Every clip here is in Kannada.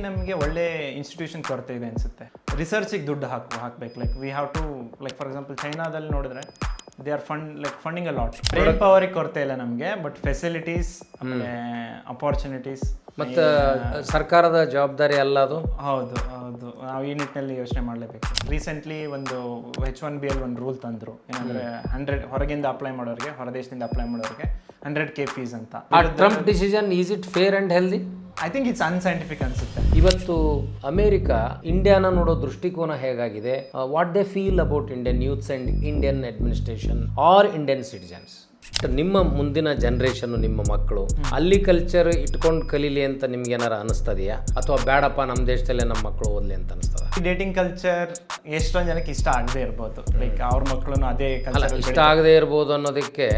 ನಮಗೆ ಒಳ್ಳೆ ಇನ್ಸ್ಟಿಟ್ಯೂಷನ್ ಕೊರತೆ ಇದೆ ಅನಿಸುತ್ತೆ. ರಿಸರ್ಚಿಗೆ ದುಡ್ಡು ಹಾಕ್ಬೇಕು. Like we have to like for example ಚೈನಾದಲ್ಲಿ ನೋಡಿದ್ರೆ they are funding a lot. Brain ಪವರಿಗೆ ಕೊರತೆ ಇಲ್ಲ ನಮಗೆ, ಬಟ್ ಫೆಸಿಲಿಟೀಸ್ ಆಮೇಲೆ ಅಪಾರ್ಚುನಿಟೀಸ್ ಮತ್ತು ಸರ್ಕಾರದ ಜವಾಬ್ದಾರಿ ಅಲ್ಲ ಅದು. ಹೌದು ನಾವು ಈ ನಿಟ್ಟಿನಲ್ಲಿ ಯೋಚನೆ ಮಾಡಲೇಬೇಕು. ರೀಸೆಂಟ್ಲಿ ಒಂದು H1B ಒಂದು ರೂಲ್ ತಂದರು, ಏನಂದರೆ 100 ಹೊರಗಿಂದ ಅಪ್ಲೈ ಮಾಡೋರಿಗೆ, ಹೊರದೇಶದಿಂದ ಅಪ್ಲೈ ಮಾಡೋರಿಗೆ 100K ಫೀಸ್ ಅಂತ. ಆ Trump decision is it fair and healthy? I think it's unscientific ಅನ್ಸುತ್ತೆ. ಇವತ್ತು ಅಮೇರಿಕಾ ಇಂಡಿಯಾನ ನೋಡೋ ದೃಷ್ಟಿಕೋನ ಹೇಗಾಗಿದೆ? What they feel about Indian youths and Indian administration or Indian citizens? ನಿಮ್ಮ ಮುಂದಿನ ಜನ್ರೇಷನ್ನು, ನಿಮ್ಮ ಮಕ್ಕಳು ಅಲ್ಲಿ ಕಲ್ಚರ್ ಇಟ್ಕೊಂಡು ಕಲೀಲಿ ಅಂತ ನಿಮ್ಗೆ ಏನಾರು ಅನಿಸ್ತದೆಯಾ, ಅಥವಾ ಬೇಡಪ್ಪ ನಮ್ಮ ದೇಶದಲ್ಲೇ ನಮ್ಮ ಮಕ್ಕಳು ಓದಲಿ ಅಂತ ಅನಿಸ್ತದ? ಡೇಟಿಂಗ್ ಕಲ್ಚರ್ ಎಷ್ಟೊಂದು ಜನಕ್ಕೆ ಇಷ್ಟ ಆಗದೆ ಇರ್ಬೋದು. ಲೈಕ್ ಅವ್ರ ಮಕ್ಕಳು ಅದೇ ಕಲ್ಚರ್ ಇಷ್ಟ ಆಗದೆ ಇರ್ಬೋದು ಅನ್ನೋದಕ್ಕೆ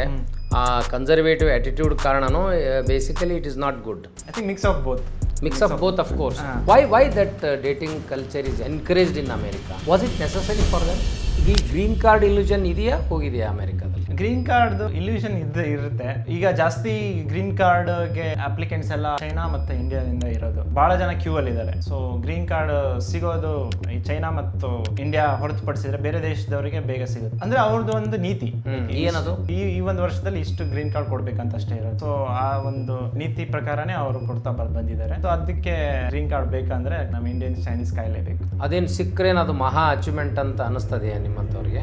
ಆ ಕನ್ಸರ್ವೇಟಿವ್ ಆಟಿಟ್ಯೂಡ್ ಕಾರಣನೋ? Basically it is not good. I think mix of both of course. Why that dating culture is encouraged in America? Was it necessary for them? ಈ ಗ್ರೀನ್ ಕಾರ್ಡ್ ಇಲ್ಯೂಷನ್ ಇದೆಯಾ, ಹೋಗಿದೆಯಾ ಅಮೆರಿಕಾದಲ್ಲಿ? ಗ್ರೀನ್ ಕಾರ್ಡ್ ಇಲ್ಯೂಷನ್ ಇರುತ್ತೆ. ಈಗ ಜಾಸ್ತಿ ಗ್ರೀನ್ ಕಾರ್ಡ್ಗೆ ಅಪ್ಲಿಕೆಂಟ್ಸ್ ಎಲ್ಲ ಚೈನಾ ಮತ್ತು ಇಂಡಿಯಾದಿಂದ ಇರೋದು. ಬಹಳ ಜನ ಕ್ಯೂ ಅಲ್ಲಿ ಇದ್ದಾರೆ. ಸೊ ಗ್ರೀನ್ ಕಾರ್ಡ್ ಸಿಗೋದು ಈ ಚೈನಾ ಮತ್ತು ಇಂಡಿಯಾ ಹೊರತುಪಡಿಸಿದ್ರೆ ಬೇರೆ ದೇಶದವರಿಗೆ ಬೇಗ ಸಿಗುತ್ತೆ. ಅಂದ್ರೆ ಅವ್ರದ್ದು ಒಂದು ನೀತಿ ಏನದು, ಈ ಒಂದು ವರ್ಷದಲ್ಲಿ ಇಷ್ಟು ಗ್ರೀನ್ ಕಾರ್ಡ್ ಕೊಡ್ಬೇಕಂತ ಅಷ್ಟೇ ಇರೋದು. ಸೊ ಆ ಒಂದು ನೀತಿ ಪ್ರಕಾರನೇ ಅವರು ಕೊಡ್ತಾ ಬಂದಿದ್ದಾರೆ. ಸೊ ಅದಕ್ಕೆ ಗ್ರೀನ್ ಕಾರ್ಡ್ ಬೇಕಂದ್ರೆ ನಮ್ಮ ಇಂಡಿಯನ್ ಚೈನೀಸ್ ಕಾಯಲೇಬೇಕು. ಅದೇನು ಸಿಕ್ಕರೇನು ಅದು ಮಹಾ ಅಚೀವ್ಮೆಂಟ್ ಅಂತ ಅನ್ನಿಸ್ತದೆಯಾ ನಿಮ್ಮಂಥವ್ರಿಗೆ?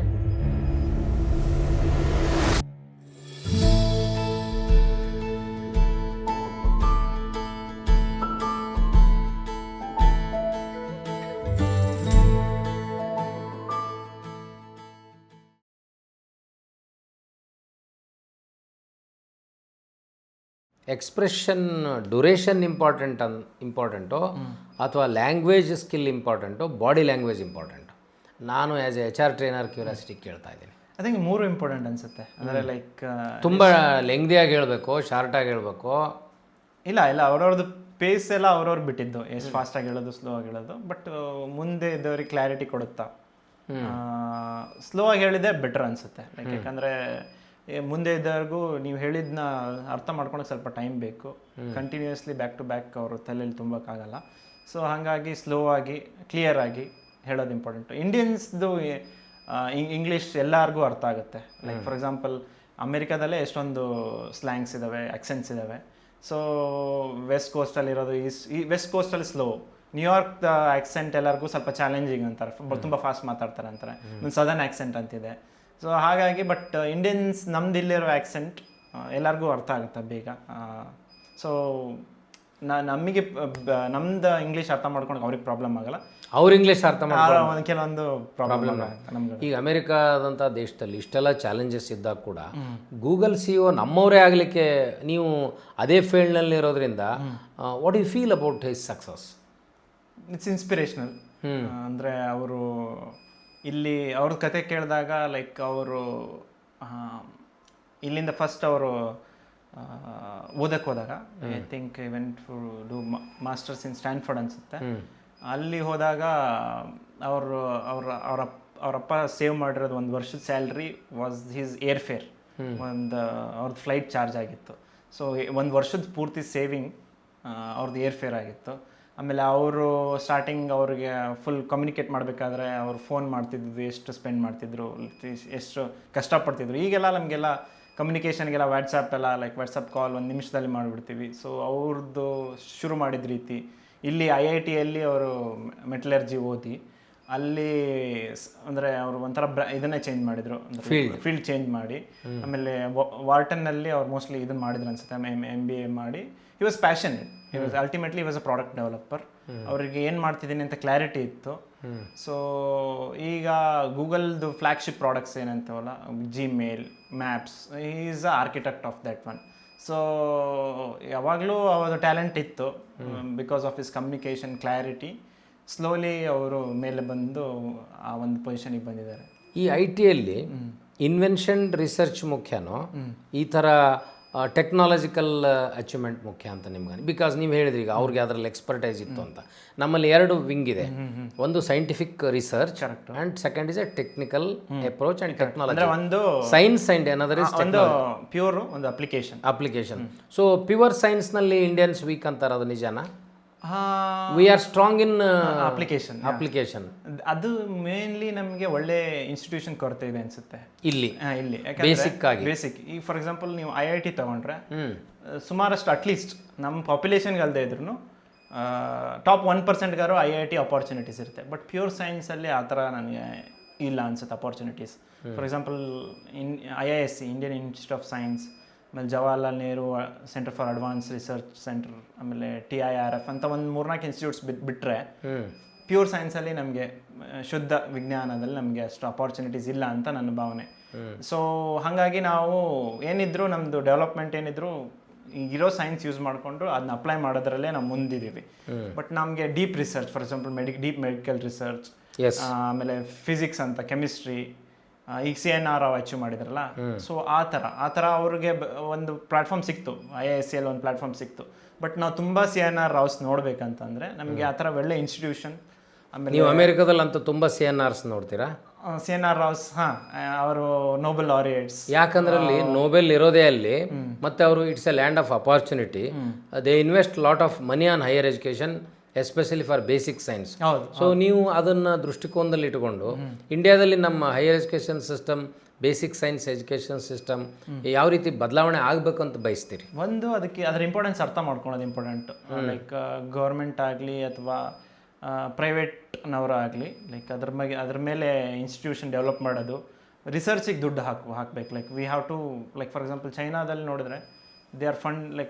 ಎಕ್ಸ್ಪ್ರೆಷನ್ ಡ್ಯೂರೇಷನ್ ಇಂಪಾರ್ಟೆಂಟೋ ಅಥವಾ ಲ್ಯಾಂಗ್ವೇಜ್ ಸ್ಕಿಲ್ ಇಂಪಾರ್ಟೆಂಟೋ, ಬಾಡಿ ಲ್ಯಾಂಗ್ವೇಜ್ ಇಂಪಾರ್ಟೆಂಟು? ನಾನು as a HR trainer curiosity ಕೇಳ್ತಾ ಇದ್ದೀನಿ. ಐ ಥಿಂಕ್ 3 ಇಂಪಾರ್ಟೆಂಟ್ ಅನ್ಸುತ್ತೆ. ಅಂದರೆ ಲೈಕ್ ತುಂಬ ಲೆಂಗ್ದಿಯಾಗಿ ಹೇಳಬೇಕು, ಶಾರ್ಟಾಗಿ ಹೇಳಬೇಕು? ಇಲ್ಲ ಅವ್ರವ್ರದ್ದು ಪೇಸ್ ಎಲ್ಲ ಅವ್ರವ್ರು ಬಿಟ್ಟಿದ್ದು, ಎಷ್ಟು ಫಾಸ್ಟಾಗಿ ಹೇಳೋದು, ಸ್ಲೋ ಆಗಿ ಹೇಳೋದು. ಬಟ್ ಮುಂದೆ ಇದ್ದವ್ರಿಗೆ ಕ್ಲಾರಿಟಿ ಕೊಡುತ್ತಾ. ಸ್ಲೋ ಆಗಿ ಹೇಳಿದ್ರೆ ಬೆಟರ್ ಅನ್ಸುತ್ತೆ. ಲೈಕ್ ಯಾಕಂದರೆ ಮುಂದೆ ಇದ್ದವ್ರಿಗೂ ನೀವು ಹೇಳಿದ್ನ ಅರ್ಥ ಮಾಡ್ಕೊಳಕ್ಕೆ ಸ್ವಲ್ಪ ಟೈಮ್ ಬೇಕು. ಕಂಟಿನ್ಯೂಸ್ಲಿ ಬ್ಯಾಕ್ ಟು ಬ್ಯಾಕ್ ಅವರು ತಲೆಯಲ್ಲಿ ತುಂಬಕ್ಕಾಗಲ್ಲ. ಸೊ ಹಾಗಾಗಿ ಸ್ಲೋ ಆಗಿ ಕ್ಲಿಯರ್ ಆಗಿ ಹೇಳೋದು ಇಂಪಾರ್ಟೆಂಟು. ಇಂಡಿಯನ್ಸ್ದು ಇಂಗ್ಲೀಷ್ ಎಲ್ಲರಿಗೂ ಅರ್ಥ ಆಗುತ್ತೆ. ಲೈಕ್ ಫಾರ್ ಎಕ್ಸಾಂಪಲ್ ಅಮೆರಿಕಾದಲ್ಲೇ ಎಷ್ಟೊಂದು ಸ್ಲ್ಯಾಂಗ್ಸ್ ಇದ್ದಾವೆ, ಆಕ್ಸೆಂಟ್ಸ್ ಇದ್ದಾವೆ. ಸೊ ವೆಸ್ಟ್ ಕೋಸ್ಟಲ್ಲಿರೋದು ಈ ವೆಸ್ಟ್ ಕೋಸ್ಟಲ್ಲಿ ಸ್ಲೋ. ನ್ಯೂಯಾರ್ಕ್ದ ಆಕ್ಸೆಂಟ್ ಎಲ್ಲರಿಗೂ ಸ್ವಲ್ಪ ಚಾಲೆಂಜಿಂಗ್ ಅಂತಾರೆ, ತುಂಬ ಫಾಸ್ಟ್ ಮಾತಾಡ್ತಾರೆ ಅಂತಾರೆ. ಒಂದು ಸದರ್ನ್ ಆಕ್ಸೆಂಟ್ ಅಂತಿದೆ. ಸೊ ಹಾಗಾಗಿ ಬಟ್ ಇಂಡಿಯನ್ಸ್ ನಮ್ದು ಇಲ್ಲಿರೋ ಆ್ಯಕ್ಸೆಂಟ್ ಎಲ್ಲರಿಗೂ ಅರ್ಥ ಆಗುತ್ತೆ ಬೇಗ. ಸೊ ನಮಗೆ ನಮ್ದು ಇಂಗ್ಲೀಷ್ ಅರ್ಥ ಮಾಡ್ಕೊಂಡು ಅವ್ರಿಗೆ ಪ್ರಾಬ್ಲಮ್ ಆಗಲ್ಲ, ಅವ್ರ ಇಂಗ್ಲೀಷ್ ಅರ್ಥ ಮಾಡ್ಕೊಂಡು ಕೆಲವೊಂದು ಪ್ರಾಬ್ಲಮ್ ನಮ್ಗೆ. ಈಗ ಅಮೆರಿಕಾದಂಥ ದೇಶದಲ್ಲಿ ಇಷ್ಟೆಲ್ಲ ಚಾಲೆಂಜಸ್ ಇದ್ದಾಗ ಕೂಡ ಗೂಗಲ್ CEO ನಮ್ಮವರೇ ಆಗಲಿಕ್ಕೆ ನೀವು ಅದೇ ಫೀಲ್ಡ್ನಲ್ಲಿ ಇರೋದ್ರಿಂದ what you feel about his success? It's inspirational. ಅಂದರೆ ಅವರು ಇಲ್ಲಿ ಅವ್ರ ಕತೆ ಕೇಳಿದಾಗ ಲೈಕ್ ಅವರು ಇಲ್ಲಿಂದ ಫಸ್ಟ್ ಅವರು ಓದಕ್ಕೆ ಹೋದಾಗ I think he went to do masters in Stanford ಅನಿಸುತ್ತೆ. ಅಲ್ಲಿ ಹೋದಾಗ ಅವರಪ್ಪ ಸೇವ್ ಮಾಡಿರೋದು 1 ವರ್ಷದ salary was his air fare. ಅವ್ರದ್ದು ಫ್ಲೈಟ್ ಚಾರ್ಜ್ ಆಗಿತ್ತು. ಸೊ 1 ವರ್ಷದ ಪೂರ್ತಿ ಸೇವಿಂಗ್ ಅವ್ರದ್ದು ಏರ್ ಫೇರ್ ಆಗಿತ್ತು. ಆಮೇಲೆ ಅವರು ಸ್ಟಾರ್ಟಿಂಗ್ ಅವ್ರಿಗೆ ಫುಲ್ ಕಮ್ಯುನಿಕೇಟ್ ಮಾಡಬೇಕಾದ್ರೆ ಅವ್ರು ಫೋನ್ ಮಾಡ್ತಿದ್ದು, ಎಷ್ಟು ಸ್ಪೆಂಡ್ ಮಾಡ್ತಿದ್ರು, ಎಷ್ಟು ಕಷ್ಟಪಡ್ತಿದ್ರು. ಈಗೆಲ್ಲ ನಮಗೆಲ್ಲ ಕಮ್ಯುನಿಕೇಷನ್ಗೆಲ್ಲ ವಾಟ್ಸಪ್ ಎಲ್ಲ ಲೈಕ್ ವಾಟ್ಸಪ್ ಕಾಲ್ 1 ನಿಮಿಷದಲ್ಲಿ ಮಾಡಿಬಿಡ್ತೀವಿ. ಸೊ ಅವ್ರದ್ದು ಶುರು ಮಾಡಿದ ರೀತಿ ಇಲ್ಲಿ IITಯಲ್ಲಿ ಅವರು ಮೆಟಲರ್ಜಿ ಓದಿ ಅಲ್ಲಿ ಅಂದರೆ ಅವರು ಒಂಥರ ಇದನ್ನೇ ಚೇಂಜ್ ಮಾಡಿದರು, ಫೀಲ್ಡ್ ಚೇಂಜ್ ಮಾಡಿ. ಆಮೇಲೆ ವಾರ್ಟನ್ನಲ್ಲಿ ಅವ್ರು ಮೋಸ್ಟ್ಲಿ ಇದನ್ನು ಮಾಡಿದ್ರು ಅನ್ಸುತ್ತೆ, MBA ಮಾಡಿ. He was passionate. Ultimately was a product developer. ಅವರಿಗೆ ಏನು ಮಾಡ್ತಿದ್ದೀನಿ ಅಂತ ಕ್ಲಾರಿಟಿ ಇತ್ತು. ಸೊ ಈಗ ಗೂಗಲ್ದು ಫ್ಲ್ಯಾಗ್ಶಿಪ್ ಪ್ರಾಡಕ್ಟ್ಸ್ ಏನಂತವಲ್ಲ, Gmail, maps, is a architect of that one. So ಯಾವಾಗಲೂ ಅವ್ರದ್ದು ಟ್ಯಾಲೆಂಟ್ ಇತ್ತು. Because of his communication clarity slowly ಅವರು ಮೇಲೆ ಬಂದು ಆ ಒಂದು ಪೊಸಿಷನಿಗೆ ಬಂದಿದ್ದಾರೆ. ಈ IT ಯಲ್ಲಿ ಇನ್ವೆನ್ಷನ್ ರಿಸರ್ಚ್ ಮುಖ್ಯನೋ, ಈ ಥರ ಟೆಕ್ನಾಲಜಿಕಲ್ ಅಚೀವ್ಮೆಂಟ್ ಮುಖ್ಯ ಅಂತ ನಿಮ್ಗೆ? ಬಿಕಾಸ್ ನೀವು ಹೇಳಿದ್ರಿ ಈಗ ಅವ್ರಿಗೆ ಅದರಲ್ಲಿ ಎಕ್ಸ್ಪರ್ಟೈಸ್ ಇತ್ತು ಅಂತ. ನಮ್ಮಲ್ಲಿ 2 ವಿಂಗ್ ಇದೆ, ಒಂದು scientific research and second is a technical approach and technology. ಒಂದು science and another is pure ಒಂದು ಅಪ್ಲಿಕೇಶನ್. ಸೊ ಪ್ಯೂರ್ ಸೈನ್ಸ್ನಲ್ಲಿ ಇಂಡಿಯನ್ಸ್ ವೀಕ್ ಅಂತಾರೆ, ಅದು ನಿಜನಾ? We are strong in application application. ಅದು ಮೇನ್ಲಿ ನಮಗೆ ಒಳ್ಳೆ ಇನ್ಸ್ಟಿಟ್ಯೂಷನ್ ಕೊರತೆ ಇದೆ ಅನ್ಸುತ್ತೆ ಇಲ್ಲಿ ಇಲ್ಲಿ ಬೇಸಿಕ್ ಆಗಿ. ಬೇಸಿಕ್ ಈಗ ಫಾರ್ ಎಕ್ಸಾಂಪಲ್ ನೀವು IIT ತಗೊಂಡ್ರೆ ಸುಮಾರಷ್ಟು ಅಟ್ಲೀಸ್ಟ್ ನಮ್ಮ ಪಾಪ್ಯುಲೇಷನ್ಗೆ ಅಲ್ಲದೆ ಇದ್ರು ಟಾಪ್ 1%ಗಾರು IIT ಅಪಾರ್ಚುನಿಟೀಸ್ ಇರುತ್ತೆ. ಬಟ್ ಪ್ಯೂರ್ ಸೈನ್ಸಲ್ಲಿ ಆ ಥರ ನನಗೆ ಇಲ್ಲ ಅನ್ಸುತ್ತೆ opportunities. For example IISc Indian Institute of Science, ಆಮೇಲೆ Jawaharlal Nehru Centre for Advance Research Centre, ಆಮೇಲೆ TIRF ಅಂತ ಒಂದು 3-4 ಇನ್ಸ್ಟಿಟ್ಯೂಟ್ಸ್ ಬಿಟ್ಟರೆ ಪ್ಯೂರ್ ಸೈನ್ಸಲ್ಲಿ ನಮಗೆ ಶುದ್ಧ ವಿಜ್ಞಾನದಲ್ಲಿ ನಮಗೆ ಅಷ್ಟು ಅಪಾರ್ಚುನಿಟೀಸ್ ಇಲ್ಲ ಅಂತ ನನ್ನ ಭಾವನೆ. ಸೊ ಹಾಗಾಗಿ ನಾವು ಏನಿದ್ರು ನಮ್ಮದು ಡೆವಲಪ್ಮೆಂಟ್ ಏನಿದ್ರು ಇರೋ ಸೈನ್ಸ್ ಯೂಸ್ ಮಾಡಿಕೊಂಡು ಅದನ್ನ ಅಪ್ಲೈ ಮಾಡೋದ್ರಲ್ಲೇ ನಾವು ಮುಂದಿದ್ದೀವಿ. ಬಟ್ ನಮಗೆ deep research, for example deep medical research, ಆಮೇಲೆ ಫಿಸಿಕ್ಸ್ ಅಂತ, ಕೆಮಿಸ್ಟ್ರಿ, ಈಗ CNR ಅಚೀವ್ ಮಾಡಿದ್ರಲ್ಲ, ಸೊ ಆ ಥರ ಅವ್ರಿಗೆ ಒಂದು ಪ್ಲಾಟ್ಫಾರ್ಮ್ ಸಿಕ್ತು, IISc ಒಂದು ಪ್ಲಾಟ್ಫಾರ್ಮ್ ಸಿಕ್ತು. ಬಟ್ ನಾವು ತುಂಬ CNR ರಾವ್ಸ್ ನೋಡ್ಬೇಕಂತಂದ್ರೆ ನಮಗೆ ಆ ಥರ ಒಳ್ಳೆ ಇನ್ಸ್ಟಿಟ್ಯೂಷನ್. ಆಮೇಲೆ ನೀವು ಅಮೆರಿಕದಲ್ಲಿ ಅಂತೂ ತುಂಬ CNRs ನೋಡ್ತೀರಾ? CNR ರಾವ್ಸ್ ಅವರು ನೋಬೆಲ್ ಲಾರಿಯೇಟ್ಸ್. ಯಾಕಂದ್ರೆ ಅಲ್ಲಿ ನೋಬೆಲ್ ಇರೋದೇ ಅಲ್ಲಿ, ಮತ್ತೆ ಅವರು it's A land of opportunity. They invest lot of money on higher education, especially for basic science. So ನೀವು ಅದನ್ನು ದೃಷ್ಟಿಕೋನದಲ್ಲಿ ಇಟ್ಟುಕೊಂಡು ಇಂಡಿಯಾದಲ್ಲಿ ನಮ್ಮ higher education system, basic science education system ಯಾವ ರೀತಿ ಬದಲಾವಣೆ ಆಗಬೇಕಂತ ಬಯಸ್ತೀರಿ? ಒಂದು ಅದಕ್ಕೆ ಅದರ ಇಂಪಾರ್ಟೆನ್ಸ್ ಅರ್ಥ ಮಾಡ್ಕೊಳ್ಳೋದು ಇಂಪಾರ್ಟೆಂಟ್. ಲೈಕ್ ಗೌರ್ಮೆಂಟ್ ಆಗಲಿ ಅಥವಾ ಪ್ರೈವೇಟ್ನವರಾಗಲಿ, ಲೈಕ್ ಅದ್ರ ಮೇಲೆ ಇನ್ಸ್ಟಿಟ್ಯೂಷನ್ ಡೆವಲಪ್ ಮಾಡೋದು, ರಿಸರ್ಚಿಗೆ ದುಡ್ಡು ಹಾಕಬೇಕು. Like we have to, like for example ಚೈನಾದಲ್ಲಿ ನೋಡಿದ್ರೆ they are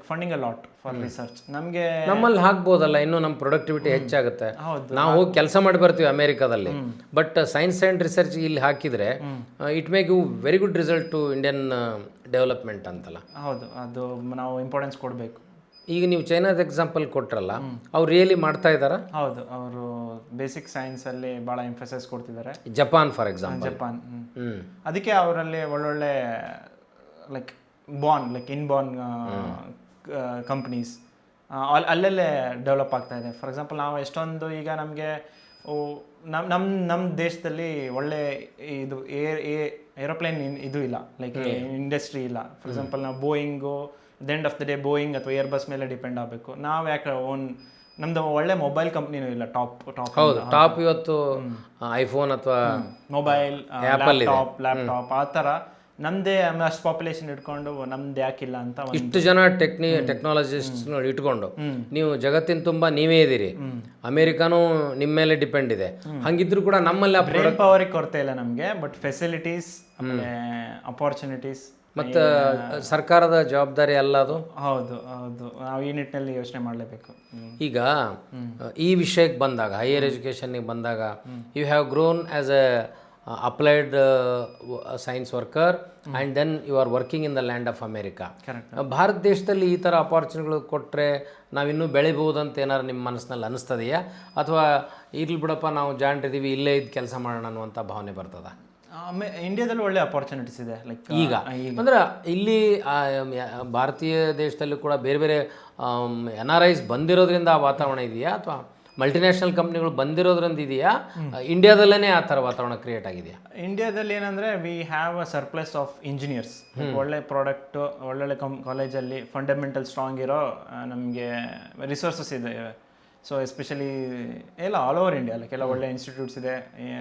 funding a lot for research. ನಮಗೆ ನಮ್ಮಲ್ಲಿ ಹಾಕ್ಬೋದಲ್ಲ, ಇನ್ನೂ ನಮ್ಮ ಪ್ರೊಡಕ್ಟಿವಿಟಿ ಹೆಚ್ಚಾಗುತ್ತೆ. ನಾವು ಹೋಗಿ ಕೆಲಸ ಮಾಡಿ ಬರ್ತೀವಿ ಅಮೆರಿಕಾದಲ್ಲಿ, ಬಟ್ ಸೈನ್ಸ್ ಆ್ಯಂಡ್ ರಿಸರ್ಚ್ ಇಲ್ಲಿ ಹಾಕಿದರೆ it may give very good result to Indian development ಅಂತಲ್ಲ. ಹೌದು, ಅದು ನಾವು ಇಂಪಾರ್ಟೆನ್ಸ್ ಕೊಡಬೇಕು. ಈಗ ನೀವು ಚೈನಾದ ಎಕ್ಸಾಂಪಲ್ ಕೊಟ್ರಲ್ಲ, ಅವ್ರು ರಿಯಲಿ ಮಾಡ್ತಾ ಇದ್ದಾರಾ? ಹೌದು, ಅವರು ಬೇಸಿಕ್ ಸೈನ್ಸಲ್ಲಿ ಭಾಳ ಎಂಫಸೈಸ್ ಕೊಡ್ತಿದ್ದಾರೆ. ಜಪಾನ್ ಫಾರ್ ಎಕ್ಸಾಂಪಲ್, ಜಪಾನ್ ಅದಕ್ಕೆ ಅವರಲ್ಲಿ ಒಳ್ಳೊಳ್ಳೆ ಲೈಕ್ ಇನ್ಬಾರ್ನ್ ಕಂಪ್ನೀಸ್ ಅಲ್ಲಲ್ಲೇ ಡೆವಲಪ್ ಆಗ್ತಾ ಇದೆ. ಫಾರ್ ಎಕ್ಸಾಂಪಲ್ ನಾವು ಎಷ್ಟೊಂದು ಈಗ ನಮಗೆ ನಮ್ಮ ದೇಶದಲ್ಲಿ ಒಳ್ಳೆ ಇದು ಏರೋಪ್ಲೇನ್ ಇದು ಇಲ್ಲ, ಲೈಕ್ ಇಂಡಸ್ಟ್ರಿ ಇಲ್ಲ. ಫಾರ್ ಎಕ್ಸಾಂಪಲ್ ನಾವು Boeing, end of the day Boeing ಅಥವಾ ಏರ್ಬಸ್ ಮೇಲೆ ಡಿಪೆಂಡ್ ಆಗಬೇಕು. ನಾವು ಯಾಕೆ ನಮ್ದು ಒಳ್ಳೆ ಮೊಬೈಲ್ ಕಂಪ್ನಿನೂ ಇಲ್ಲ. ಟಾಪ್ ಇವತ್ತು ಐಫೋನ್ ಅಥವಾ ಮೊಬೈಲ್, ಲ್ಯಾಪ್ಟಾಪ್ ಆ ಥರ ನಮ್ಮದೇ ಅಷ್ಟು ಪಾಪ್ಯುಲೇಷನ್ ಇಟ್ಕೊಂಡು ನಮ್ದು ಯಾಕಿಲ್ಲ ಅಂತ ಇಷ್ಟು ಜನ ಟೆಕ್ನಾಲಜಿಸ್ಟ್ ಇಟ್ಕೊಂಡು ನೀವು ಜಗತ್ತಿನ ತುಂಬ ನೀವೇ ಇದ್ದೀರಿ. ಅಮೆರಿಕಾನು ನಿಮ್ಮ ಮೇಲೆ ಡಿಪೆಂಡ್ ಇದೆ. ಹಂಗಿದ್ರು ಕೂಡ ನಮ್ಮಲ್ಲಿ ಬ್ರೈನ್ ಪವರಿಗೆ ಕೊರತೆ ಇಲ್ಲ ನಮಗೆ, ಬಟ್ ಫೆಸಿಲಿಟೀಸ್ ಆಮೇಲೆ ಅಪಾರ್ಚುನಿಟೀಸ್ ಮತ್ತು ಸರ್ಕಾರದ ಜವಾಬ್ದಾರಿ ಅಲ್ಲ ಅದು. ಹೌದು, ನಾವು ಈ ನಿಟ್ಟಿನಲ್ಲಿ ಯೋಚನೆ ಮಾಡಲೇಬೇಕು. ಈಗ ಈ ವಿಷಯಕ್ಕೆ ಬಂದಾಗ, ಹೈಯರ್ ಎಜುಕೇಷನ್ಗೆ ಬಂದಾಗ, you have grown as a applied science worker and then you are working in the land of America. ಭಾರತ ದೇಶದಲ್ಲಿ ಈ ಥರ ಅಪಾರ್ಚುನಿಟಿಗಳು ಕೊಟ್ಟರೆ ನಾವಿನ್ನೂ ಬೆಳಿಬೋದಂತ ಏನಾರು ನಿಮ್ಮ ಮನಸ್ಸಿನಲ್ಲಿ ಅನಿಸ್ತದೆಯಾ, ಅಥವಾ ಇರ್ಲಿ ಬಿಡಪ್ಪ ನಾವು ಜಾಣ್ರಿದ್ದೀವಿ ಇಲ್ಲೇ ಇದ್ದು ಕೆಲಸ ಮಾಡೋಣ ಅನ್ನುವಂಥ ಭಾವನೆ ಬರ್ತದ? ಇಂಡಿಯಾದಲ್ಲಿ ಒಳ್ಳೆ ಅಪಾರ್ಚುನಿಟೀಸ್ ಇದೆ. ಲೈಕ್ ಈಗ ಅಂದ್ರೆ ಇಲ್ಲಿ ಭಾರತೀಯ ದೇಶದಲ್ಲೂ ಕೂಡ ಬೇರೆ ಬೇರೆ NRIs ಬಂದಿರೋದ್ರಿಂದ ಆ ವಾತಾವರಣ ಇದೆಯಾ, ಅಥವಾ ಮಲ್ಟಿನ್ಯಾಷನಲ್ ಕಂಪ್ನಿಗಳು ಬಂದಿರೋದ್ರಿಂದ ಇದೆಯಾ, ಇಂಡಿಯಾದಲ್ಲೇ ಆ ಥರ ವಾತಾವರಣ ಕ್ರಿಯೇಟ್ ಆಗಿದೆಯಾ? ಇಂಡಿಯಾದಲ್ಲಿ ಏನಂದರೆ we have a surplus of engineers. ಒಳ್ಳೆ ಪ್ರಾಡಕ್ಟು, ಒಳ್ಳೊಳ್ಳೆ ಕಾಲೇಜಲ್ಲಿ ಫಂಡಮೆಂಟಲ್ ಸ್ಟ್ರಾಂಗ್ ಇರೋ ನಮಗೆ ರಿಸೋರ್ಸಸ್ ಇದೆ. ಸೊ ಎಸ್ಪೆಷಲಿ ಎಲ್ಲ ಆಲ್ ಓವರ್ ಇಂಡಿಯಾ ಲೈಕ್ ಎಲ್ಲ ಒಳ್ಳೆ ಇನ್ಸ್ಟಿಟ್ಯೂಟ್ಸ್ ಇದೆ.